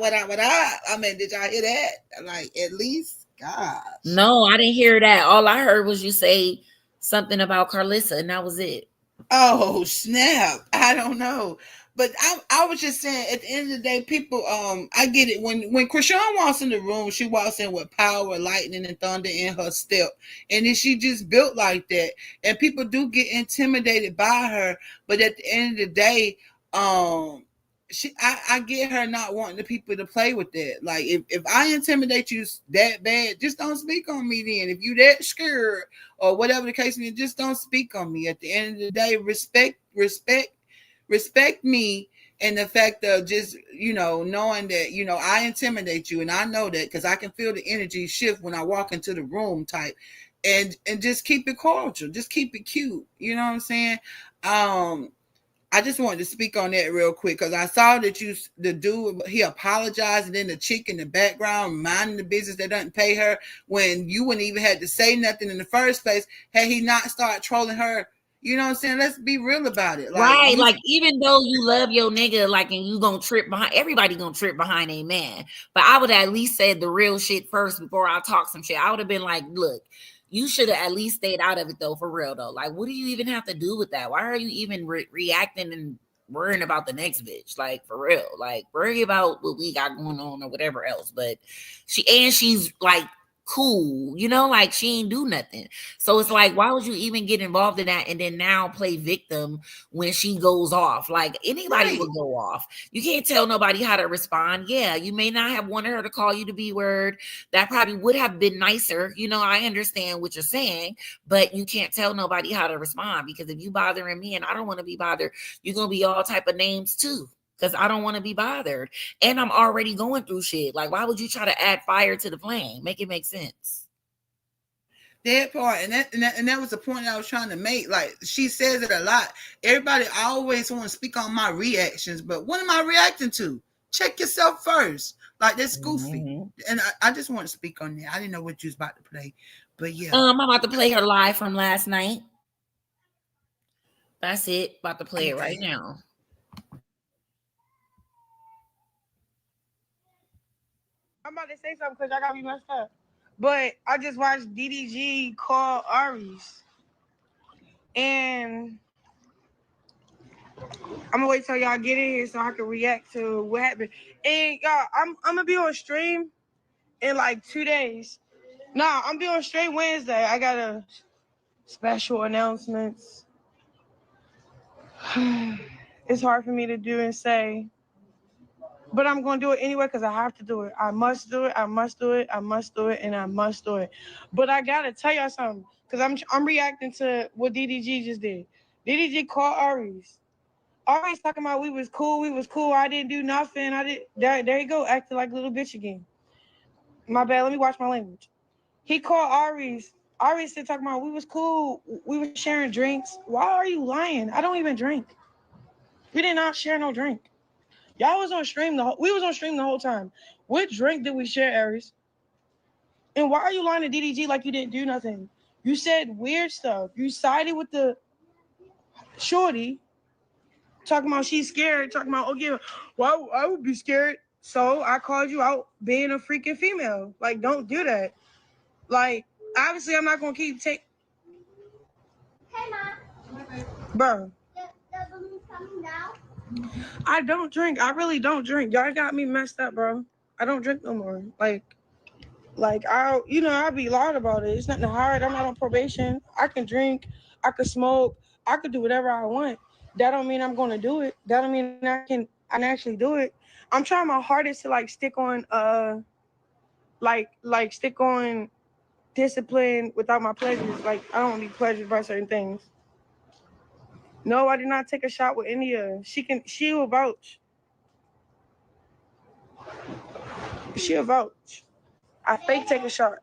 mean, did y'all hear that? Like, at least, gosh. No, I didn't hear that. All I heard was you say something about Carlissa, and that was it. Oh snap! I don't know, but I was just saying. At the end of the day, people, I get it. When Chrisean walks in the room, she walks in with power, lightning, and thunder in her step, and then she just built like that. And people do get intimidated by her, but at the end of the day, I get her not wanting the people to play with that. Like if I intimidate you that bad, just don't speak on me. Then if you that scared or whatever the case may be, just don't speak on me. At the end of the day, respect me, and the fact of just knowing that I intimidate you, and I know that because I can feel the energy shift when I walk into the room type, and just keep it cordial, just keep it cute. You know what I'm saying? I just wanted to speak on that real quick because I saw that the dude, he apologized, and then the chick in the background minding the business that doesn't pay her when you wouldn't even have to say nothing in the first place had he not started trolling her. You know what I'm saying? Let's be real about it. Right. Like, even though you love your nigga, like, and you gonna trip behind, everybody gonna trip behind a man. But I would at least say the real shit first before I talk some shit. I would have been like, look, you should have at least stayed out of it though, for real though. Like, what do you even have to do with that? Why are you even reacting and worrying about the next bitch? Like, for real. Like, worry about what we got going on or whatever else. But she's like cool, like she ain't do nothing. So it's like, why would you even get involved in that and then now play victim when she goes off? Like, anybody would go off. You can't tell nobody how to respond. Yeah, you may not have wanted her to call you the B word. That probably would have been nicer. I understand what you're saying, but you can't tell nobody how to respond, because if you bothering me and I don't want to be bothered, you're gonna be all type of names too, because I don't want to be bothered. And I'm already going through shit. Like, why would you try to add fire to the flame? Make it make sense. That part, and that was the point I was trying to make. Like, she says it a lot. Everybody always want to speak on my reactions, but what am I reacting to? Check yourself first. Like, that's goofy. Mm-hmm. And I just want to speak on that. I didn't know what you was about to play, but yeah. I'm about to play her live from last night. That's it. About to play it right now. I'm about to say something because I got me messed up. But I just watched DDG call Aries. And I'm gonna wait till y'all get in here so I can react to what happened. And y'all, I'm gonna be on stream in like 2 days. Nah, I'm be on stream Wednesday. I got a special announcements. It's hard for me to do and say, but I'm gonna do it anyway because I have to do it. I must do it. I must do it. I must do it, and I must do it. But I gotta tell y'all something because I'm reacting to what DDG just did. DDG called Aries. Aries talking about we was cool. I didn't do nothing. There you go, acting like a little bitch again. My bad. Let me watch my language. He called Aries. Aries said talking about we was cool. We were sharing drinks. Why are you lying? I don't even drink. We did not share no drink. Y'all was on stream we was on stream the whole time. What drink did we share, Aries? And why are you lying to DDG like you didn't do nothing? You said weird stuff. You sided with the shorty, talking about she's scared, talking about, okay, well, I would be scared. So I called you out being a freaking female. Like, don't do that. Like, obviously, I'm not gonna keep Hey, Mom. Bro. The balloon's coming down? I don't drink. I really don't drink. Y'all got me messed up, bro. I don't drink no more. Like I'll be loud about it. It's nothing hard. I'm not on probation. I can drink. I can smoke. I could do whatever I want. That don't mean I'm going to do it. That don't mean I can actually do it. I'm trying my hardest to stick on stick on discipline without my pleasures. Like, I don't need pleasures by certain things. No, I did not take a shot with any of her. She will vouch. She'll vouch. I fake take a shot.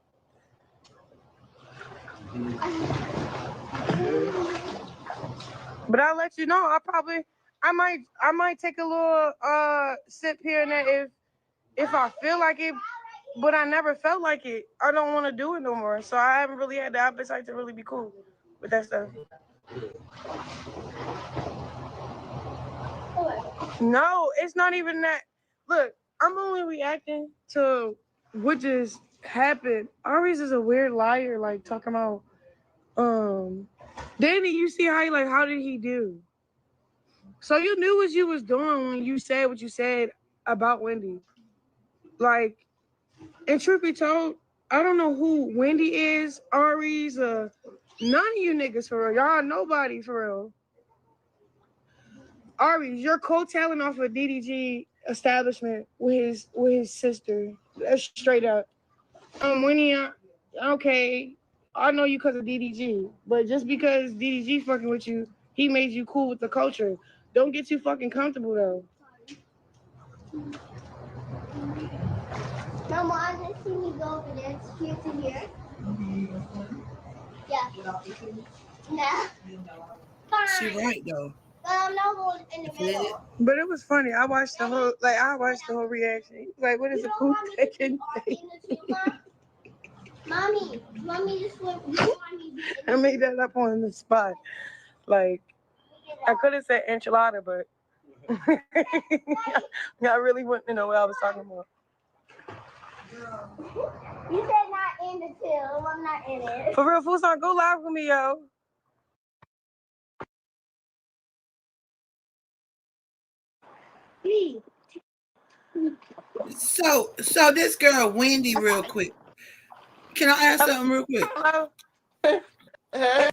But I'll let you know. I might take a little sip here and there if I feel like it. but I never felt like it. I don't want to do it no more. So I haven't really had the appetite to really be cool with that stuff. No, it's not even that. Look, I'm only reacting to what just happened. Aries is a weird liar, like talking about Danny, you see how how did he do? So you knew what you was doing when you said what you said about Wendy. Like, and truth be told, I don't know who Wendy is, Aries, none of you niggas for real. Y'all nobody for real. Aries, you're co-tailing off a DDG establishment with his sister. That's straight up. Winnie, okay, I know you because of DDG, but just because DDG fucking with you, he made you cool with the culture. Don't get too fucking comfortable though. Mama, I just see me go over there. It's here to here. Yeah. Nah. She right though. I'm not going in the middle. But it was funny. I watched the whole reaction. Like, what is a cool taking? Mommy, just went. I made that up on the spot. Like, I could have said enchilada, but I really wouldn't know what I was talking about. You said not in the till. I'm not in it. For real, Fusan, go live with me, yo. So this girl Wendy, real quick. Can I ask something real quick? Hello.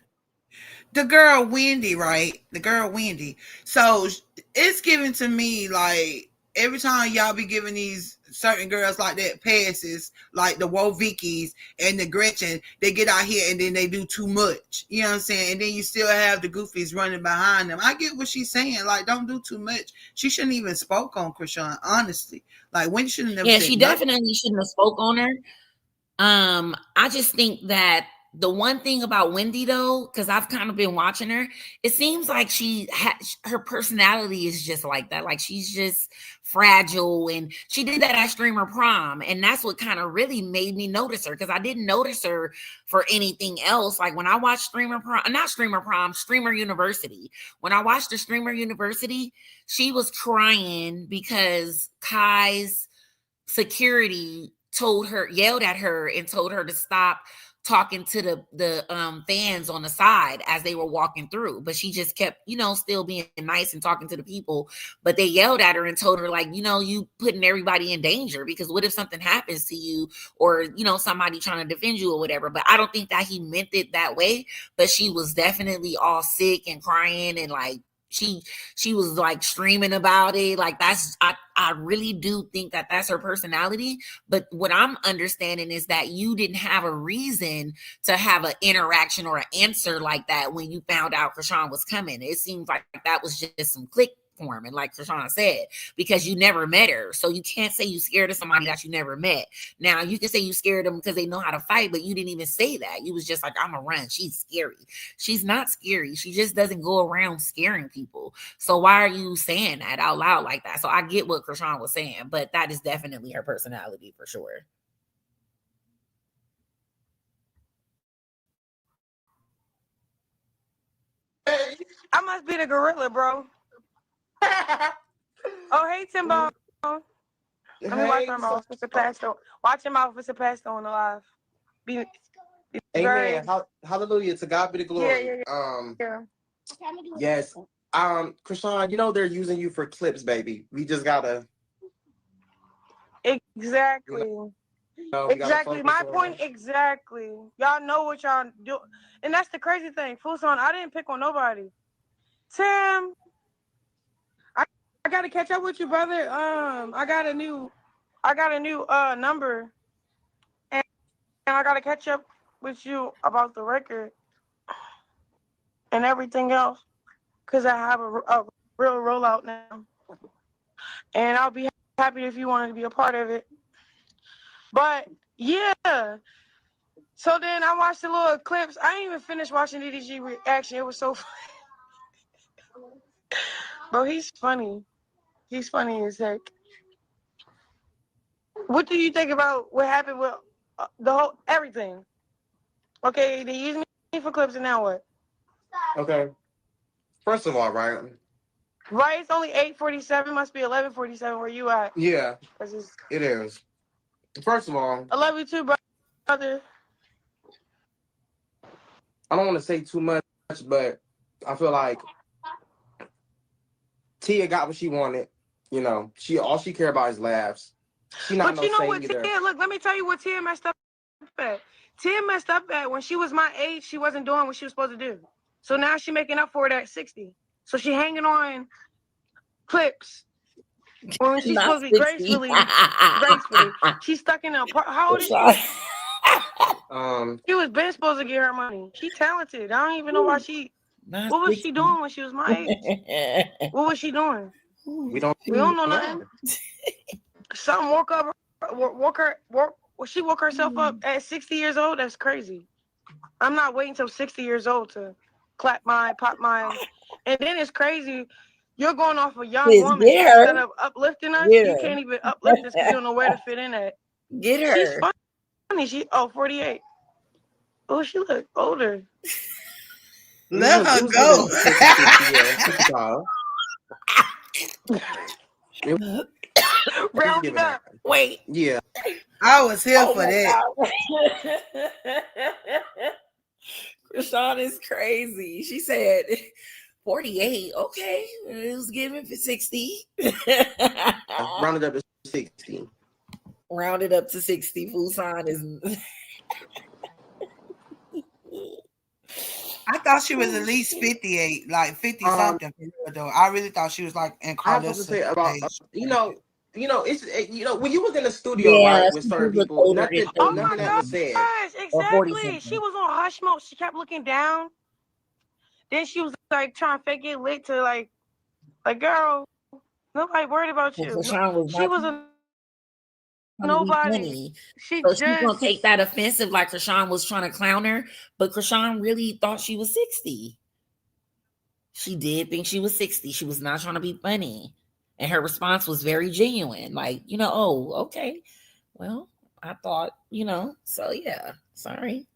The girl Wendy, right? The girl Wendy. So it's given to me like every time y'all be giving these certain girls like that passes, like the Wovikis and the Gretchen, they get out here and then they do too much. You know what I'm saying? And then you still have the goofies running behind them. I get what she's saying. Like, don't do too much. She shouldn't even spoke on Chrisean, honestly. Like, Wendy should have never said she nothing. definitely shouldn't have spoke on her. I just think that the one thing about Wendy, though, because I've kind of been watching her, it seems like her personality is just like that. Like, she's just fragile, and she did that at Streamer Prom, and that's what kind of really made me notice her, because I didn't notice her for anything else. Like, when I watched Streamer University, when I watched the Streamer University, she was crying because Kai's security yelled at her and told her to stop talking to the fans on the side as they were walking through, but she just kept, still being nice and talking to the people. But they yelled at her and told her, like, you putting everybody in danger, because what if something happens to you, or somebody trying to defend you or whatever. But I don't think that he meant it that way, but she was definitely all sick and crying, and like she was like streaming about it. Like, I really do think that that's her personality. But what I'm understanding is that you didn't have a reason to have an interaction or an answer like that when you found out Chrisean was coming. It seems like that was just some click forming, like Chrisean said, because you never met her. So you can't say you scared of somebody that you never met. Now, you can say you scared them because they know how to fight, but you didn't even say that. You was just like, I'm gonna run. She's scary. She's not scary. She just doesn't go around scaring people. So why are you saying that out loud like that? So I get what Chrisean was saying, but that is definitely her personality for sure. I must be the gorilla, bro. Oh, hey, Timbo. Let me watch my mouth. It's a pastor. Watch your mouth. It's a pastor on the live. Amen. Hallelujah. To God be the glory. Yeah. Yes. Chrisean, they're using you for clips, baby. We just gotta. Exactly. Exactly. My point. Exactly. Y'all know what y'all do, and that's the crazy thing. Fuson, I didn't pick on nobody. Tim, I gotta catch up with you, brother. I got a new number, and I gotta catch up with you about the record and everything else, because I have a real rollout now, and I'll be happy if you wanted to be a part of it. But yeah, so then I watched the little clips. I didn't even finish watching DDG reaction. It was so funny. Bro, he's funny. He's funny as heck. What do you think about what happened with the whole everything? Okay, they use me for clips, and now what? Okay. First of all, right? Right, it's only 8:47. Must be 11:47 where you at. Yeah, It's it is. First of all, I love you too, brother. I don't want to say too much, but I feel like Tia got what she wanted. You know, all she care about is laughs. She not But no you know saint what, either. Tia? Look, let me tell you what Tia messed up at. Tia messed up at when she was my age. She wasn't doing what she was supposed to do. So now she making up for it at 60. So she hanging on clips when she's Not supposed to be 60. gracefully. She's stuck in a part. How old is she? She was been supposed to get her money. She talented. I don't even know why she. Not What was 60. she doing when she was my age? What was she doing? We don't know nothing. Something she woke herself up at 60 years old. That's crazy. I'm not waiting till 60 years old to pop mine. And then it's crazy. You're going off a young woman instead of uplifting us. You can't even uplift us because you don't know where to fit in at. Get her. She's funny. She 48. Oh, she look older. Let her go. Round it up. Wait. Yeah. I was here for that. Chrisean is crazy. She said 48. Okay. It was given for 60. Rounded up to 60. Rounded up to 60. Fusan is. I thought she was at least 58, like 50 something. Though I really thought she was like in I have to say about it's when you was in the studio, right, with certain people, nothing that was said. Exactly. She was on hush mode. She kept looking down. Then she was like trying to fake it lit to like girl, nobody worried about you. She was a nobody. She's gonna take that offensive, like Chrisean was trying to clown her, but Chrisean really thought she was 60. She did think she was 60. She was not trying to be funny. And her response was very genuine. Like, oh, okay. Well, I thought, so yeah, sorry.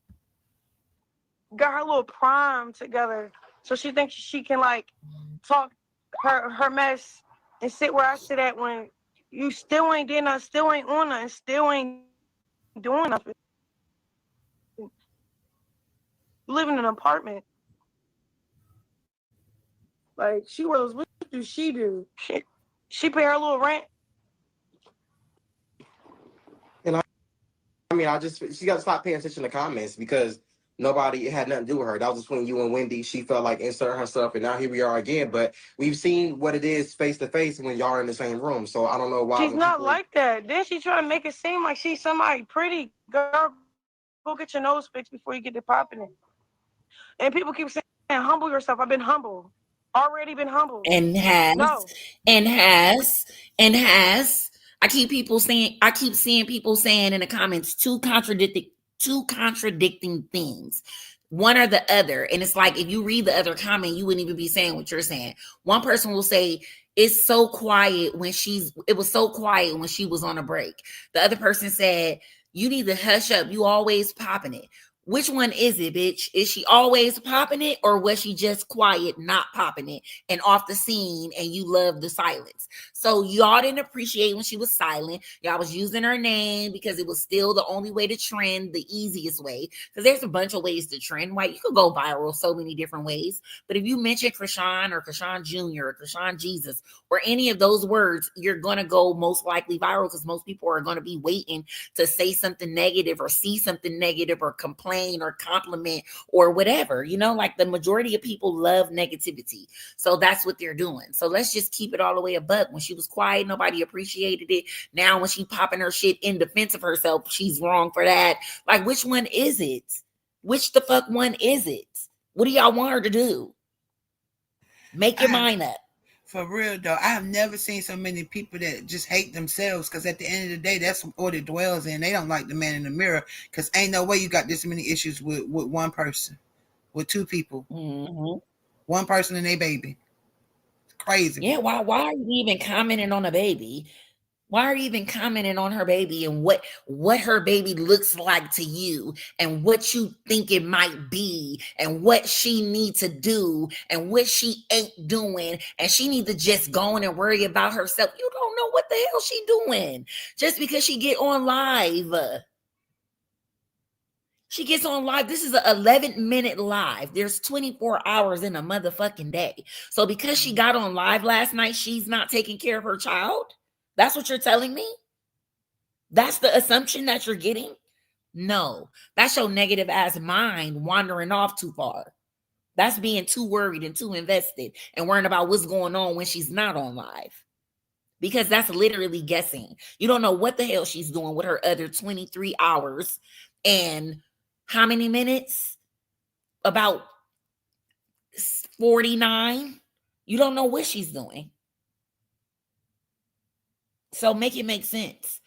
Got her little prime together. So she thinks she can like talk her mess and sit where I sit at when you still ain't did nothing, still ain't on nothing, still ain't doing nothing. You live in an apartment. Like she was, what do? She pay her little rent. And she got to stop paying attention to comments because nobody had nothing to do with her. That was between you and Wendy. She felt like inserting herself, and now here we are again. But we've seen what it is face to face when y'all are in the same room. So I don't know why. She's not like that. Then she try to make it seem like she's somebody pretty. Girl, go get your nose fixed before you get to popping it. And people keep saying, humble yourself. I've been humble. Already been humble. And has. I keep seeing people saying in the comments two contradicting things, one or the other. And it's like, if you read the other comment, you wouldn't even be saying what you're saying. One person will say, it was so quiet when she was on a break. The other person said, you need to hush up. You always popping it. Which one is it, bitch? Is she always popping it, or was she just quiet, not popping it, and off the scene, and you love the silence? So y'all didn't appreciate when she was silent. Y'all was using her name because it was still the only way to trend, the easiest way. Because there's a bunch of ways to trend. Right? You could go viral so many different ways. But if you mention Chrisean or Chrisean Jr. or Chrisean Jesus or any of those words, you're going to go most likely viral because most people are going to be waiting to say something negative or see something negative or complain or compliment or whatever, like the majority of people love negativity. So that's what they're doing. So let's just keep it all the way a buck. When she was quiet, nobody appreciated it. Now when she popping her shit in defense of herself, she's wrong for that. Like, which one is it? Which the fuck one is it? What do y'all want her to do? Make your mind up. For real though, I have never seen so many people that just hate themselves, because at the end of the day, that's what it dwells in. They don't like the man in the mirror, because ain't no way you got this many issues with one person, with two people, one person and a baby. It's crazy. Yeah, why are you even commenting on a baby? Why are you even commenting on her baby and what her baby looks like to you and what you think it might be and what she needs to do and what she ain't doing and she need to just go on and worry about herself? You don't know what the hell she doing just because she get on live. She gets on live. This is an 11-minute live. There's 24 hours in a motherfucking day. So because she got on live last night, she's not taking care of her child? That's what you're telling me? That's the assumption that you're getting? No, that's your negative ass mind wandering off too far. That's being too worried and too invested and worrying about what's going on when she's not on live. Because that's literally guessing. You don't know what the hell she's doing with her other 23 hours and how many minutes? About 49. You don't know what she's doing. So make it make sense.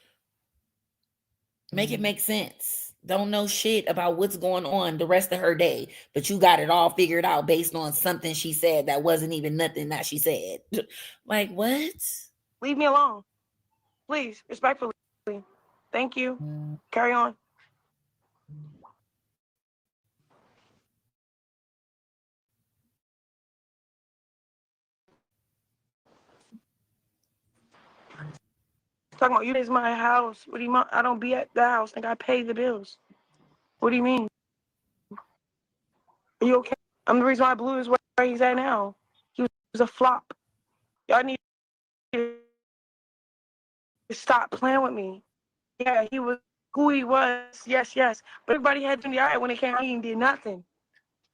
Make it make sense. Don't know shit about what's going on the rest of her day, but you got it all figured out based on something she said that wasn't even nothing that she said. Like, what? Leave me alone. Please, respectfully. Thank you. Carry on. Talking about you is my house. What do you want? I don't be at the house. Think I pay the bills. What do you mean? Are you okay? I'm the reason why Blue is where he's at now. He was a flop. Y'all need to stop playing with me. Yeah, he was who he was. Yes, yes. But everybody had to be all right when it came out. He did nothing.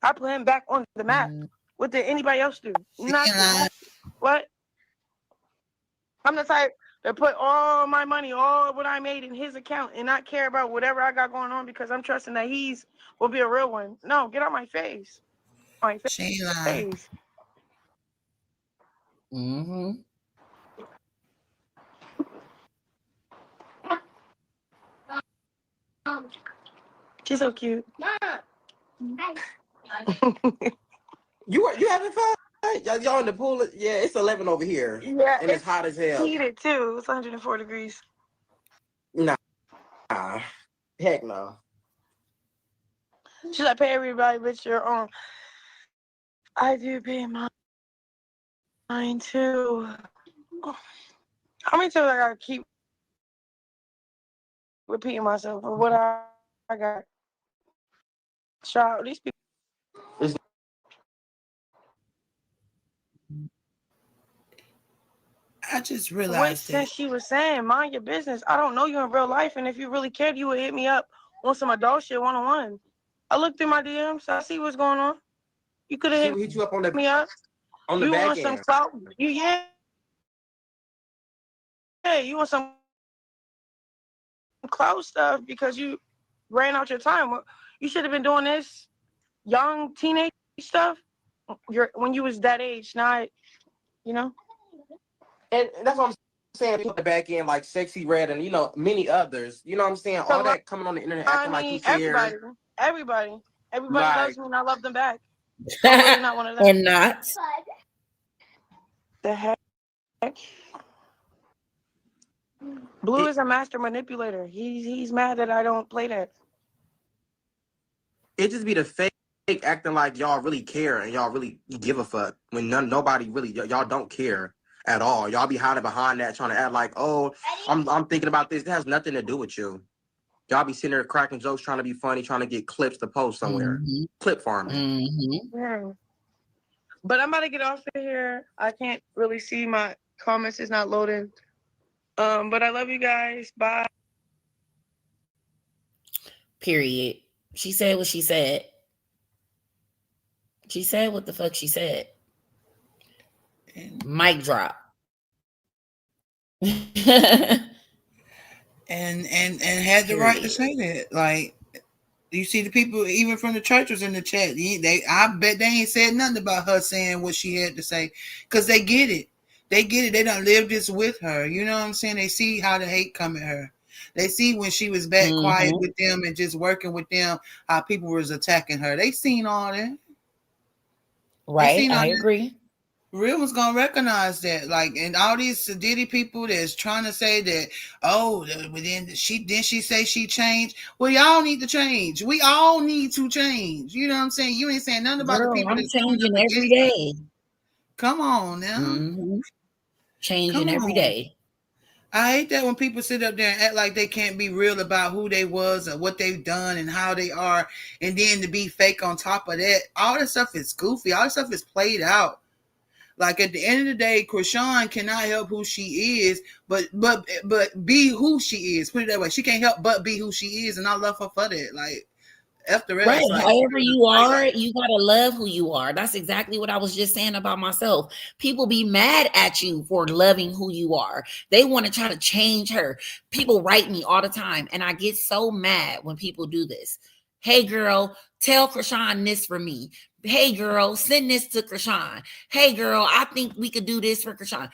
I put him back on the map. What did anybody else do? Nothing. What? I'm the type to put all my money, all what I made in his account and not care about whatever I got going on because I'm trusting that he's will be a real one. No, get out my face. My face. Mm-hmm. She's so cute. You having fun? Y'all in the pool? Yeah, it's 11 over here. Yeah, and it's hot as hell. Heated too. It's 104 degrees. Nah, heck no. Should I pay everybody but your own? I do pay mine too. How many times I gotta keep repeating myself of what I got? Child, these people. I just What realized sense that. she was saying, mind your business. I don't know you in real life, and if you really cared, you would hit me up on some adult shit one-on-one. I looked through my DMs, I see what's going on. You could have hit you up on the me up. on the You back want some end. clout? Yeah, you want some clout stuff because you ran out your time. You should have been doing this young teenage stuff. When you was that age, not, you know. And that's what I'm saying. People on the back end like Sexy Red and many others. You know what I'm saying? All that coming on the internet acting like you care. Everybody Like, loves me and I love them back. I'm really not one of them. And not. The heck? Blue is a master manipulator. He's mad that I don't play that. it just be the fake acting like y'all really care and y'all really give a fuck when nobody really y'all don't care at all. Y'all be hiding behind that, trying to act like, oh, I'm thinking about this. That has nothing to do with you. Y'all be sitting there cracking jokes, trying to be funny, trying to get clips to post somewhere. Clip farming. Yeah. But I'm about to get off of here. I can't really see my comments. It's not loading. But I love you guys. Bye. Period. She said what she said. She said what the fuck she said. Mic drop. and had the right to say that. Like, you see the people even from the church was in the chat. I bet they ain't said nothing about her saying what she had to say because they get it. They get it. They don't live this with her. You know what I'm saying? They see how the hate come at her. They see when she was back quiet with them and just working with them, how people was attacking her. They seen all that. Right, I agree. Real one's gonna recognize that, like, and all these Diddy people that's trying to say that, oh, but then she say she changed. Well, y'all need to change. We all need to change. You know what I'm saying? You ain't saying nothing about the Girl, people I'm that's coming up changing every against us. day. Come on now. Mm-hmm. Changing Come every on. day. I hate that when people sit up there and act like they can't be real about who they was or what they've done and how they are, and then to be fake on top of that. All this stuff is goofy. All this stuff is played out. Like at the end of the day, Chrisean cannot help who she is, but be who she is. Put it that way. She can't help but be who she is, and I love her for that. Like after the Right. rest, like However you are, you got to love who you are. That's exactly what I was just saying about myself. People be mad at you for loving who you are. They want to try to change her. People write me all the time, and I get so mad when people do this. Hey, girl, tell Chrisean this for me. Hey, girl, send this to Chrisean. Hey, girl, I think we could do this for Chrisean.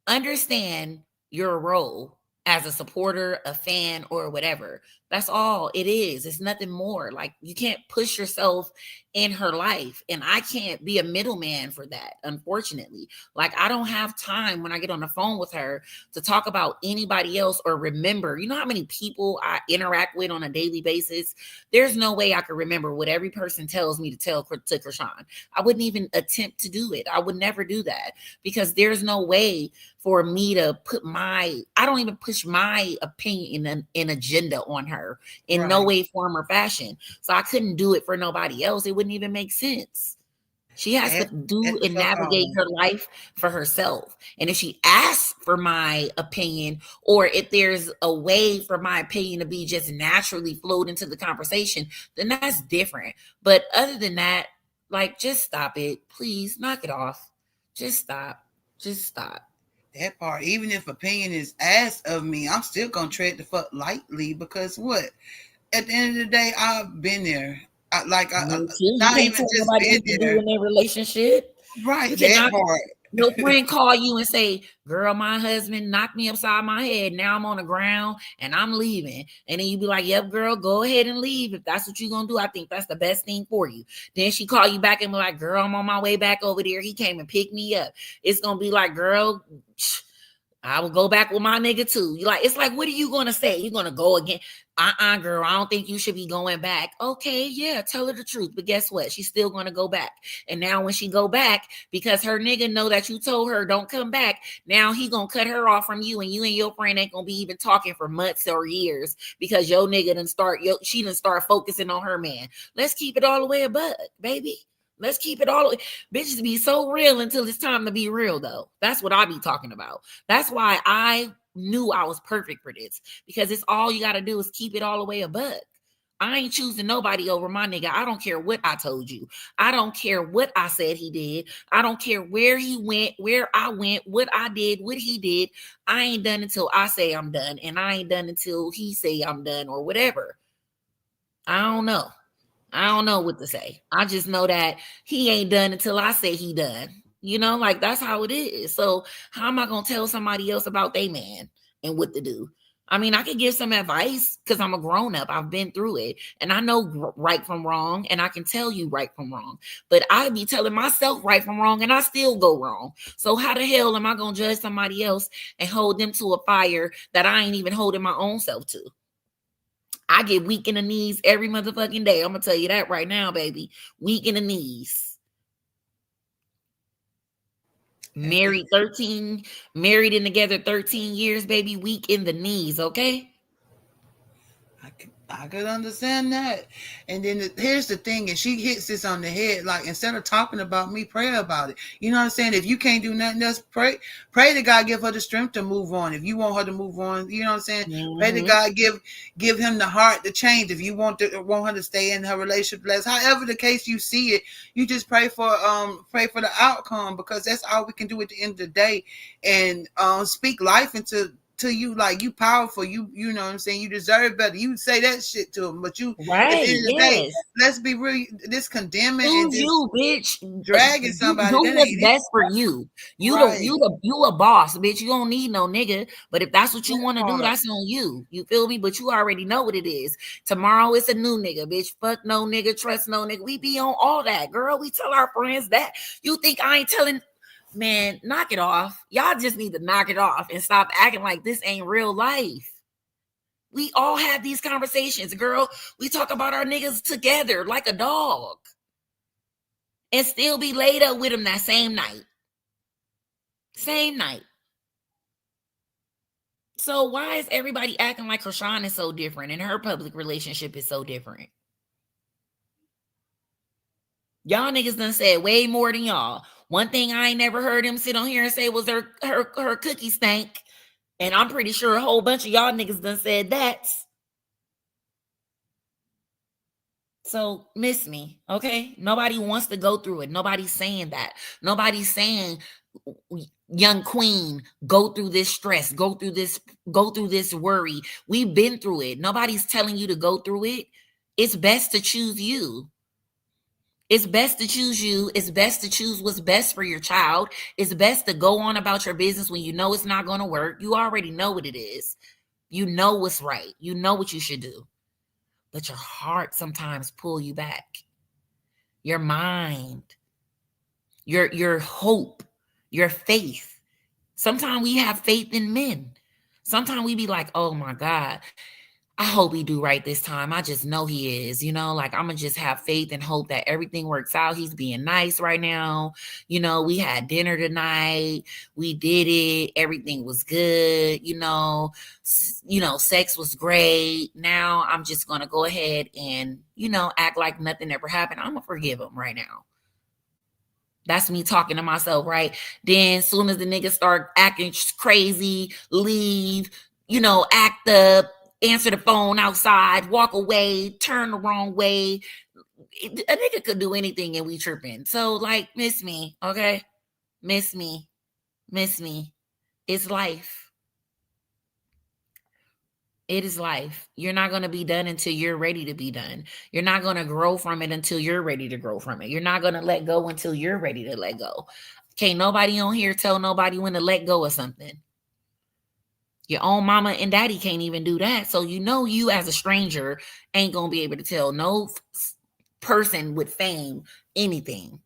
Understand your role as a supporter, a fan, or whatever. That's all it is. It's nothing more. Like you can't push yourself in her life. And I can't be a middleman for that, unfortunately. Like I don't have time when I get on the phone with her to talk about anybody else or remember. You know how many people I interact with on a daily basis? There's no way I could remember what every person tells me to tell to Chrisean. I wouldn't even attempt to do it. I would never do that because there's no way for me to put I don't even push my opinion and agenda on her in no way, form, or fashion. So I couldn't do it for nobody else. It wouldn't even make sense. She has to do and navigate her life for herself. And if she asks for my opinion, or if there's a way for my opinion to be just naturally flowed into the conversation, then that's different. But other than that, like, just stop it. Please knock it off. Just stop. Just stop. That part, even if opinion is asked of me, I'm still gonna tread the fuck lightly because what? At the end of the day, I've been there. Not can't even tell just nobody been what to there. do in their relationship. Right, You that cannot. part. Your friend call you and say, girl, my husband knocked me upside my head. Now I'm on the ground and I'm leaving. And then you be like, yep, girl, go ahead and leave. If that's what you're going to do, I think that's the best thing for you. Then she call you back and be like, girl, I'm on my way back over there. He came and picked me up. It's going to be like, girl, I will go back with my nigga too. You like, it's like, what are you gonna say? You're gonna go again? Girl, I don't think you should be going back. Okay, yeah, tell her the truth. But guess what? She's still gonna go back. And now when she go back, because her nigga know that you told her don't come back, now he gonna cut her off from you, and you and your friend ain't gonna be even talking for months or years because your nigga she done start focusing on her man. Let's keep it all the way a buck, baby. Let's keep it all. Bitches be so real until it's time to be real, though. That's what I be talking about. That's why I knew I was perfect for this, because it's all you got to do is keep it all the way a buck. I ain't choosing nobody over my nigga. I don't care what I told you. I don't care what I said he did. I don't care where he went, where I went, what I did, what he did. I ain't done until I say I'm done, and I ain't done until he say I'm done or whatever. I don't know. I don't know what to say. I just know that he ain't done until I say he done. You know, like that's how it is. So how am I gonna tell somebody else about their man and what to do? I mean, I could give some advice because I'm a grown up. I've been through it, and I know right from wrong, and I can tell you right from wrong. But I be telling myself right from wrong, and I still go wrong. So how the hell am I gonna judge somebody else and hold them to a fire that I ain't even holding my own self to? I get weak in the knees every motherfucking day. I'm gonna tell you that right now, baby. Weak in the knees. Married and together 13 years, baby. Weak in the knees, okay? I could understand that. And then here's the thing, and she hits this on the head. Like, instead of talking about me, pray about it. You know what I'm saying? If you can't do nothing else, pray that God give her the strength to move on. If you want her to move on, you know what I'm saying? Mm-hmm. Pray that God give him the heart to change. If you want her to stay in her relationship, however the case you see it, you just pray for the outcome, because that's all we can do at the end of the day. And speak life into you, like, you powerful, you know what I'm saying, you deserve better. You say that shit to him, but you right, at the end of the day, let's be real, this condemning and just you, bitch, dragging somebody. Do what's best for you. You a boss, bitch. You don't need no nigga. But if that's what you want to do, that's on you. You feel me? But you already know what it is. Tomorrow it's a new nigga, bitch. Fuck no nigga, trust no nigga. We be on all that, girl. We tell our friends that. You think I ain't telling? Man, knock it off. Y'all just need to knock it off and stop acting like this ain't real life. We all have these conversations, girl. We talk about our niggas together like a dog and still be laid up with them that same night. Same night. So why is everybody acting like Chrisean is so different and her public relationship is so different? Y'all niggas done said way more than y'all. One thing I ain't never heard him sit on here and say was her cookie stank. And I'm pretty sure a whole bunch of y'all niggas done said that. So miss me, okay? Nobody wants to go through it. Nobody's saying that. Nobody's saying, young queen, go through this stress, go through this worry. We've been through it. Nobody's telling you to go through it. It's best to choose you. It's best to choose you. It's best to choose what's best for your child. It's best to go on about your business when you know it's not going to work. You already know what it is. You know what's right. You know what you should do. But your heart sometimes pull you back. Your mind, your hope, your faith. Sometimes we have faith in men. Sometimes we be like, oh my God, I hope he do right this time. I just know he is, like I'm going to just have faith and hope that everything works out. He's being nice right now. We had dinner tonight. We did it. Everything was good. Sex was great. Now I'm just going to go ahead and, act like nothing ever happened. I'm going to forgive him right now. That's me talking to myself, right? Then soon as the niggas start acting crazy, leave, act up, answer the phone outside, walk away, turn the wrong way. A nigga could do anything and we tripping. So miss me, okay? Miss me. It's life. It is life. You're not going to be done until you're ready to be done. You're not going to grow from it until you're ready to grow from it. You're not going to let go until you're ready to let go. Can't nobody on here tell nobody when to let go of something. Your own mama and daddy can't even do that. So you as a stranger ain't going to be able to tell no person with fame anything.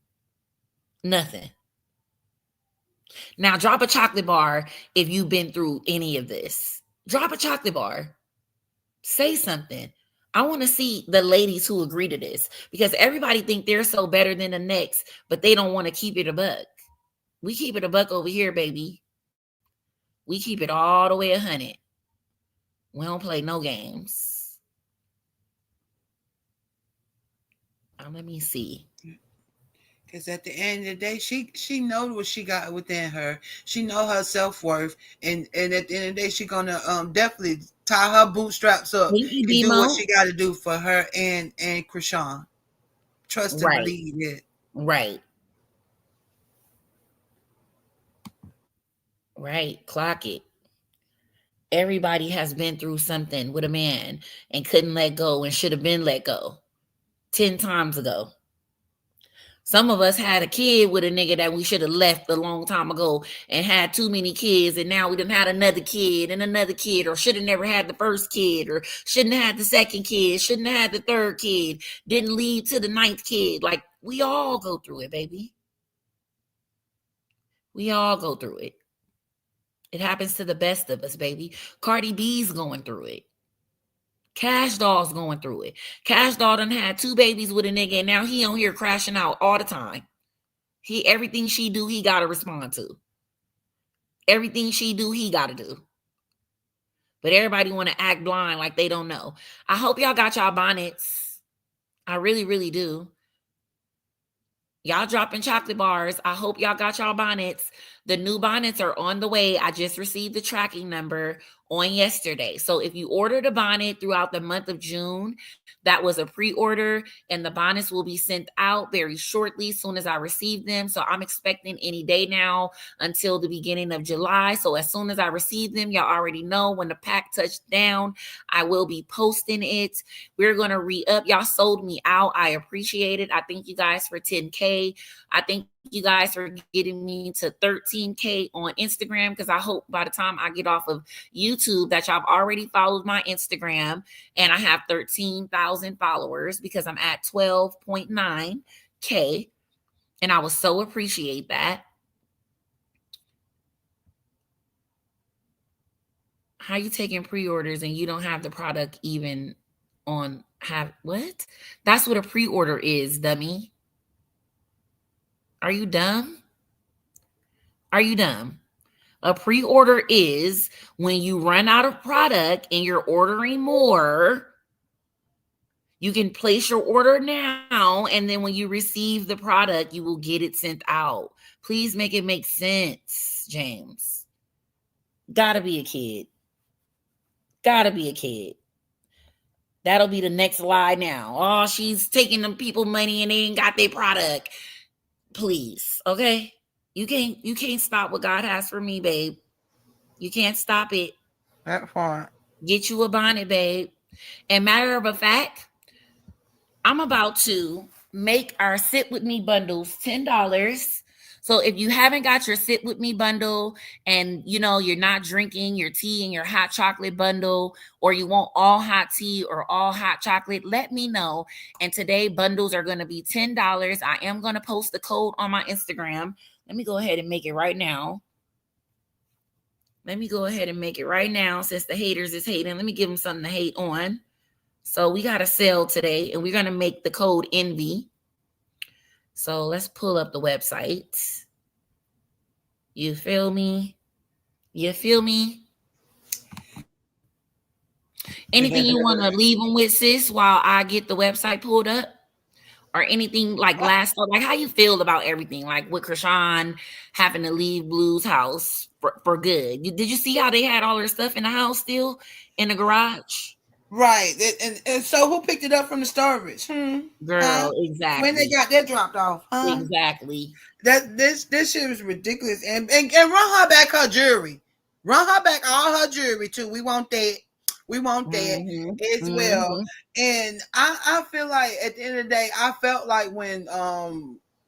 Nothing. Now drop a chocolate bar if you've been through any of this. Drop a chocolate bar. Say something. I want to see the ladies who agree to this because everybody think they're so better than the next, but they don't want to keep it a buck. We keep it a buck over here, baby. We keep it all the way 100. We don't play no games. Let me see. Because at the end of the day, she knows what she got within her. She know her self-worth. And at the end of the day, she gonna definitely tie her bootstraps up and do what she got to do for her and Chrisean. Trust and believe it. Right. Right. Clock it. Everybody has been through something with a man and couldn't let go and should have been let go 10 times ago. Some of us had a kid with a nigga that we should have left a long time ago and had too many kids. And now we done had another kid or should have never had the first kid or shouldn't have had the second kid, shouldn't have had the third kid, didn't lead to the 9th kid. We all go through it, baby. We all go through it. It happens to the best of us, baby. Cardi B's going through it. Cash Doll's going through it. Cash Doll done had 2 babies with a nigga, and now he on here crashing out all the time. Everything she do, he got to respond to. Everything she do, he got to do. But everybody want to act blind like they don't know. I hope y'all got y'all bonnets. I really, really do. Y'all dropping chocolate bars. I hope y'all got y'all bonnets. The new bonnets are on the way. I just received the tracking number on yesterday. So if you ordered a bonnet throughout the month of June, that was a pre-order, and the bonnets will be sent out very shortly as soon as I receive them. So I'm expecting any day now until the beginning of July. So as soon as I receive them, y'all already know when the pack touched down, I will be posting it. We're going to re-up. Y'all sold me out. I appreciate it. I thank you guys for 10K. I thank you guys for getting me to 13K on Instagram, because I hope by the time I get off of YouTube that y'all have already followed my Instagram and I have 13,000 followers, because I'm at 12.9K, and I will so appreciate that. How you taking pre-orders and you don't have the product even on what? That's what a pre-order is, dummy. Are you dumb? Are you dumb? A pre-order is when you run out of product and you're ordering more. You can place your order now, and then when you receive the product, you will get it sent out. Please make it make sense, James. Gotta be a kid. Gotta be a kid. That'll be the next lie now. Oh, she's taking the people money and they ain't got their product. Please, okay? You can't stop what God has for me, babe. You can't stop it. That part. Get you a bonnet, babe. And matter of a fact, I'm about to make our Sit With Me bundles $10. So if you haven't got your Sit With Me bundle and you're not drinking your tea and your hot chocolate bundle, or you want all hot tea or all hot chocolate, let me know. And today bundles are going to be $10. I am going to post the code on my Instagram. Let me go ahead and make it right now. Let me go ahead and make it right now since the haters is hating. Let me give them something to hate on. So we got a sale today and we're going to make the code ENVY. So let's pull up the website. You feel me? You feel me? Anything you want to leave them with, sis, while I get the website pulled up? Or anything like last, like how you feel about everything, like with Chrisean having to leave Blue's house for good. Did you see how they had all their stuff in the house still in the garage? Right. And so who picked it up from the storage? Girl, exactly. When they got that dropped off. Exactly. This shit was ridiculous. And run her back her jewelry. Run her back all her jewelry too. We want that. We want that as well. And I feel like at the end of the day, I felt like when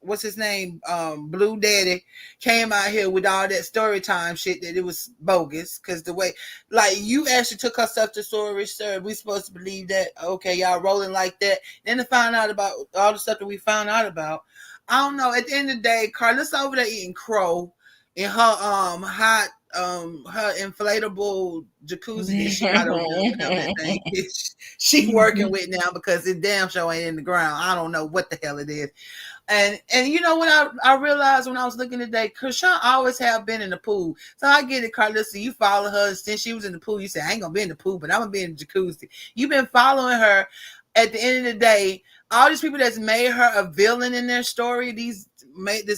what's his name? Blue Daddy came out here with all that story time shit, that it was bogus. Because the way, like, you actually took her stuff to storage, sir. We supposed to believe that. Okay, y'all rolling like that. Then to find out about all the stuff that we found out about. I don't know. At the end of the day, Carla's over there eating crow in her hot her inflatable jacuzzi that she got over there, thing. She working with now, because it damn sure ain't in the ground. I don't know what the hell it is. And you know what I realized when I was looking today, Chrisean always have been in the pool. So I get it, Carlissa. You follow her since she was in the pool. You say, I ain't gonna be in the pool, but I'm gonna be in the jacuzzi. You've been following her. At the end of the day, all these people that's made her a villain in their story, this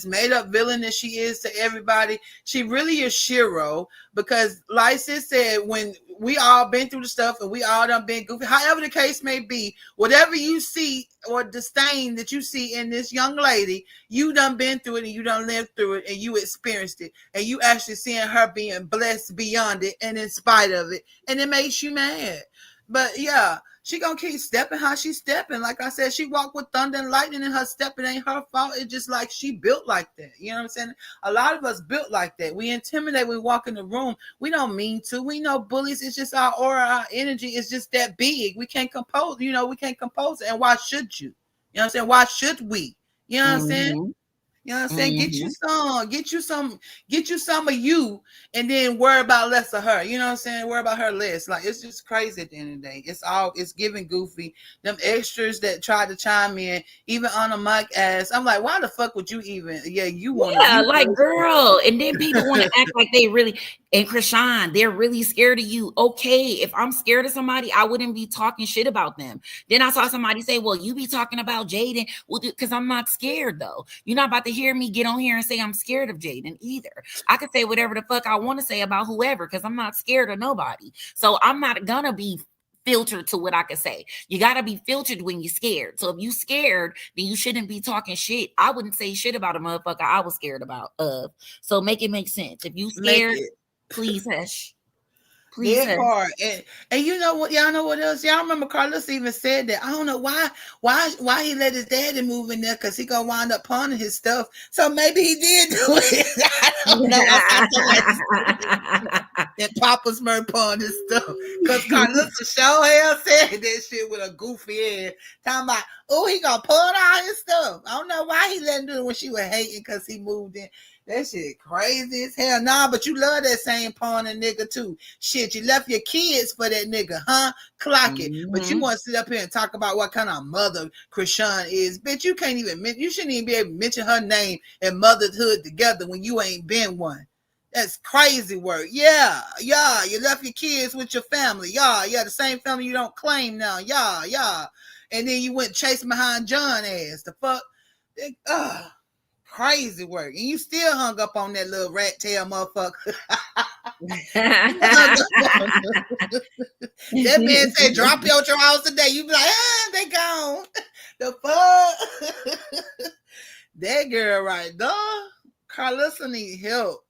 made up villain that she is to everybody, she really is Shiro. Because like sis said, when we all been through the stuff and we all done been goofy, however the case may be, whatever you see or disdain that you see in this young lady, you done been through it and you done lived through it and you experienced it, and you actually seeing her being blessed beyond it and in spite of it, and it makes you mad. But yeah, she gonna keep stepping how she's stepping. Like I said, she walked with thunder and lightning in her step. It ain't her fault. It's just like she built like that. You know what I'm saying? A lot of us built like that. We intimidate. We walk in the room. We don't mean to. We know bullies. It's just our aura, our energy is just that big. We can't compose. We can't compose it. And why should you? You know what I'm saying? Why should we? You know what I'm saying? You know what I'm saying? Get you some of you, and then worry about less of her. You know what I'm saying? Worry about her less. Like, it's just crazy at the end of the day. It's giving goofy. Them extras that tried to chime in, even on a mic ass. I'm like, why the fuck would you even? Yeah, you want to. Yeah, like, girl. And then people want to act like they really, and Chrisean, they're really scared of you. Okay, if I'm scared of somebody, I wouldn't be talking shit about them. Then I saw somebody say, well, you be talking about Jaden. Well, because I'm not scared, though. You're not about to hear me get on here and say I'm scared of Jaden either. I could say whatever the fuck I want to say about whoever, because I'm not scared of nobody. So I'm not gonna be filtered to what I could say. You gotta be filtered when you're scared. So if you scared, then you shouldn't be talking shit. I wouldn't say shit about a motherfucker I was scared about. So make it make sense. If you scared, please hush. That part. And you know what? Y'all know what else? Y'all remember Carlos even said that. I don't know why he let his daddy move in there, because he gonna wind up pawning his stuff. So maybe he did do it. I don't know. That Papa Smurf pawned his stuff, because Carlos sure hell said that shit with a goofy ass. Talking about, Oh, he gonna pull all his stuff. I don't know why he let him do it when she was hating because he moved in. That shit crazy as hell. Nah, but you love that same pawning nigga too. Shit, you left your kids for that nigga, huh? Clock it. Mm-hmm. But you want to sit up here and talk about what kind of mother Chrisean is. Bitch, you can't even, you shouldn't even be able to mention her name and motherhood together when you ain't been one. That's crazy work. Yeah, you left your kids with your family. Yeah, the same family you don't claim now. Yeah. And then you went chasing behind John ass. The fuck? Crazy work. And you still hung up on that little rat tail motherfucker. That man said, drop your house today. You be like, they gone. The fuck? That girl right there. Carlissa need help.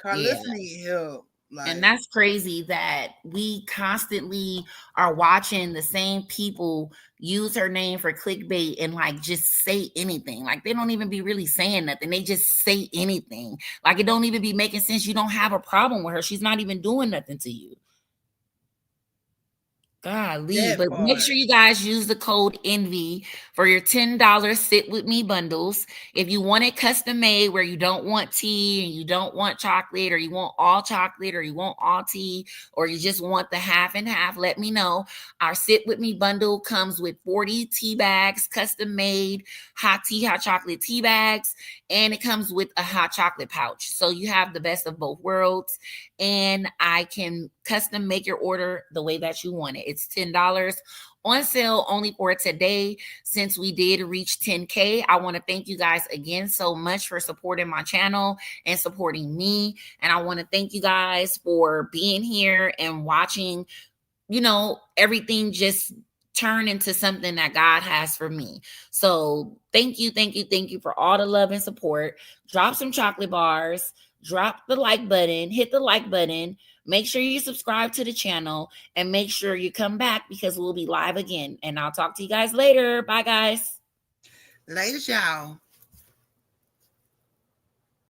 Carlissa need help. Like, and that's crazy that we constantly are watching the same people use her name for clickbait and like just say anything. Like they don't even be really saying nothing. They just say anything. Like it don't even be making sense. You don't have a problem with her. She's not even doing nothing to you. Golly, but make sure you guys use the code ENVY for your $10 Sit With Me bundles. If you want it custom made where you don't want tea and you don't want chocolate, or you want all chocolate or you want all tea, or you just want the half and half, let me know. Our Sit With Me bundle comes with 40 tea bags, custom made hot tea, hot chocolate tea bags, and it comes with a hot chocolate pouch. So you have the best of both worlds, and I can custom make your order the way that you want it. It's $10 on sale only for today. Since we did reach 10K, I want to thank you guys again so much for supporting my channel and supporting me. And I want to thank you guys for being here and watching, everything just turn into something that God has for me. So thank you for all the love and support. Drop some chocolate bars, drop the like button, hit the like button. Make sure you subscribe to the channel and make sure you come back because we'll be live again. And I'll talk to you guys later. Bye, guys. Later, y'all.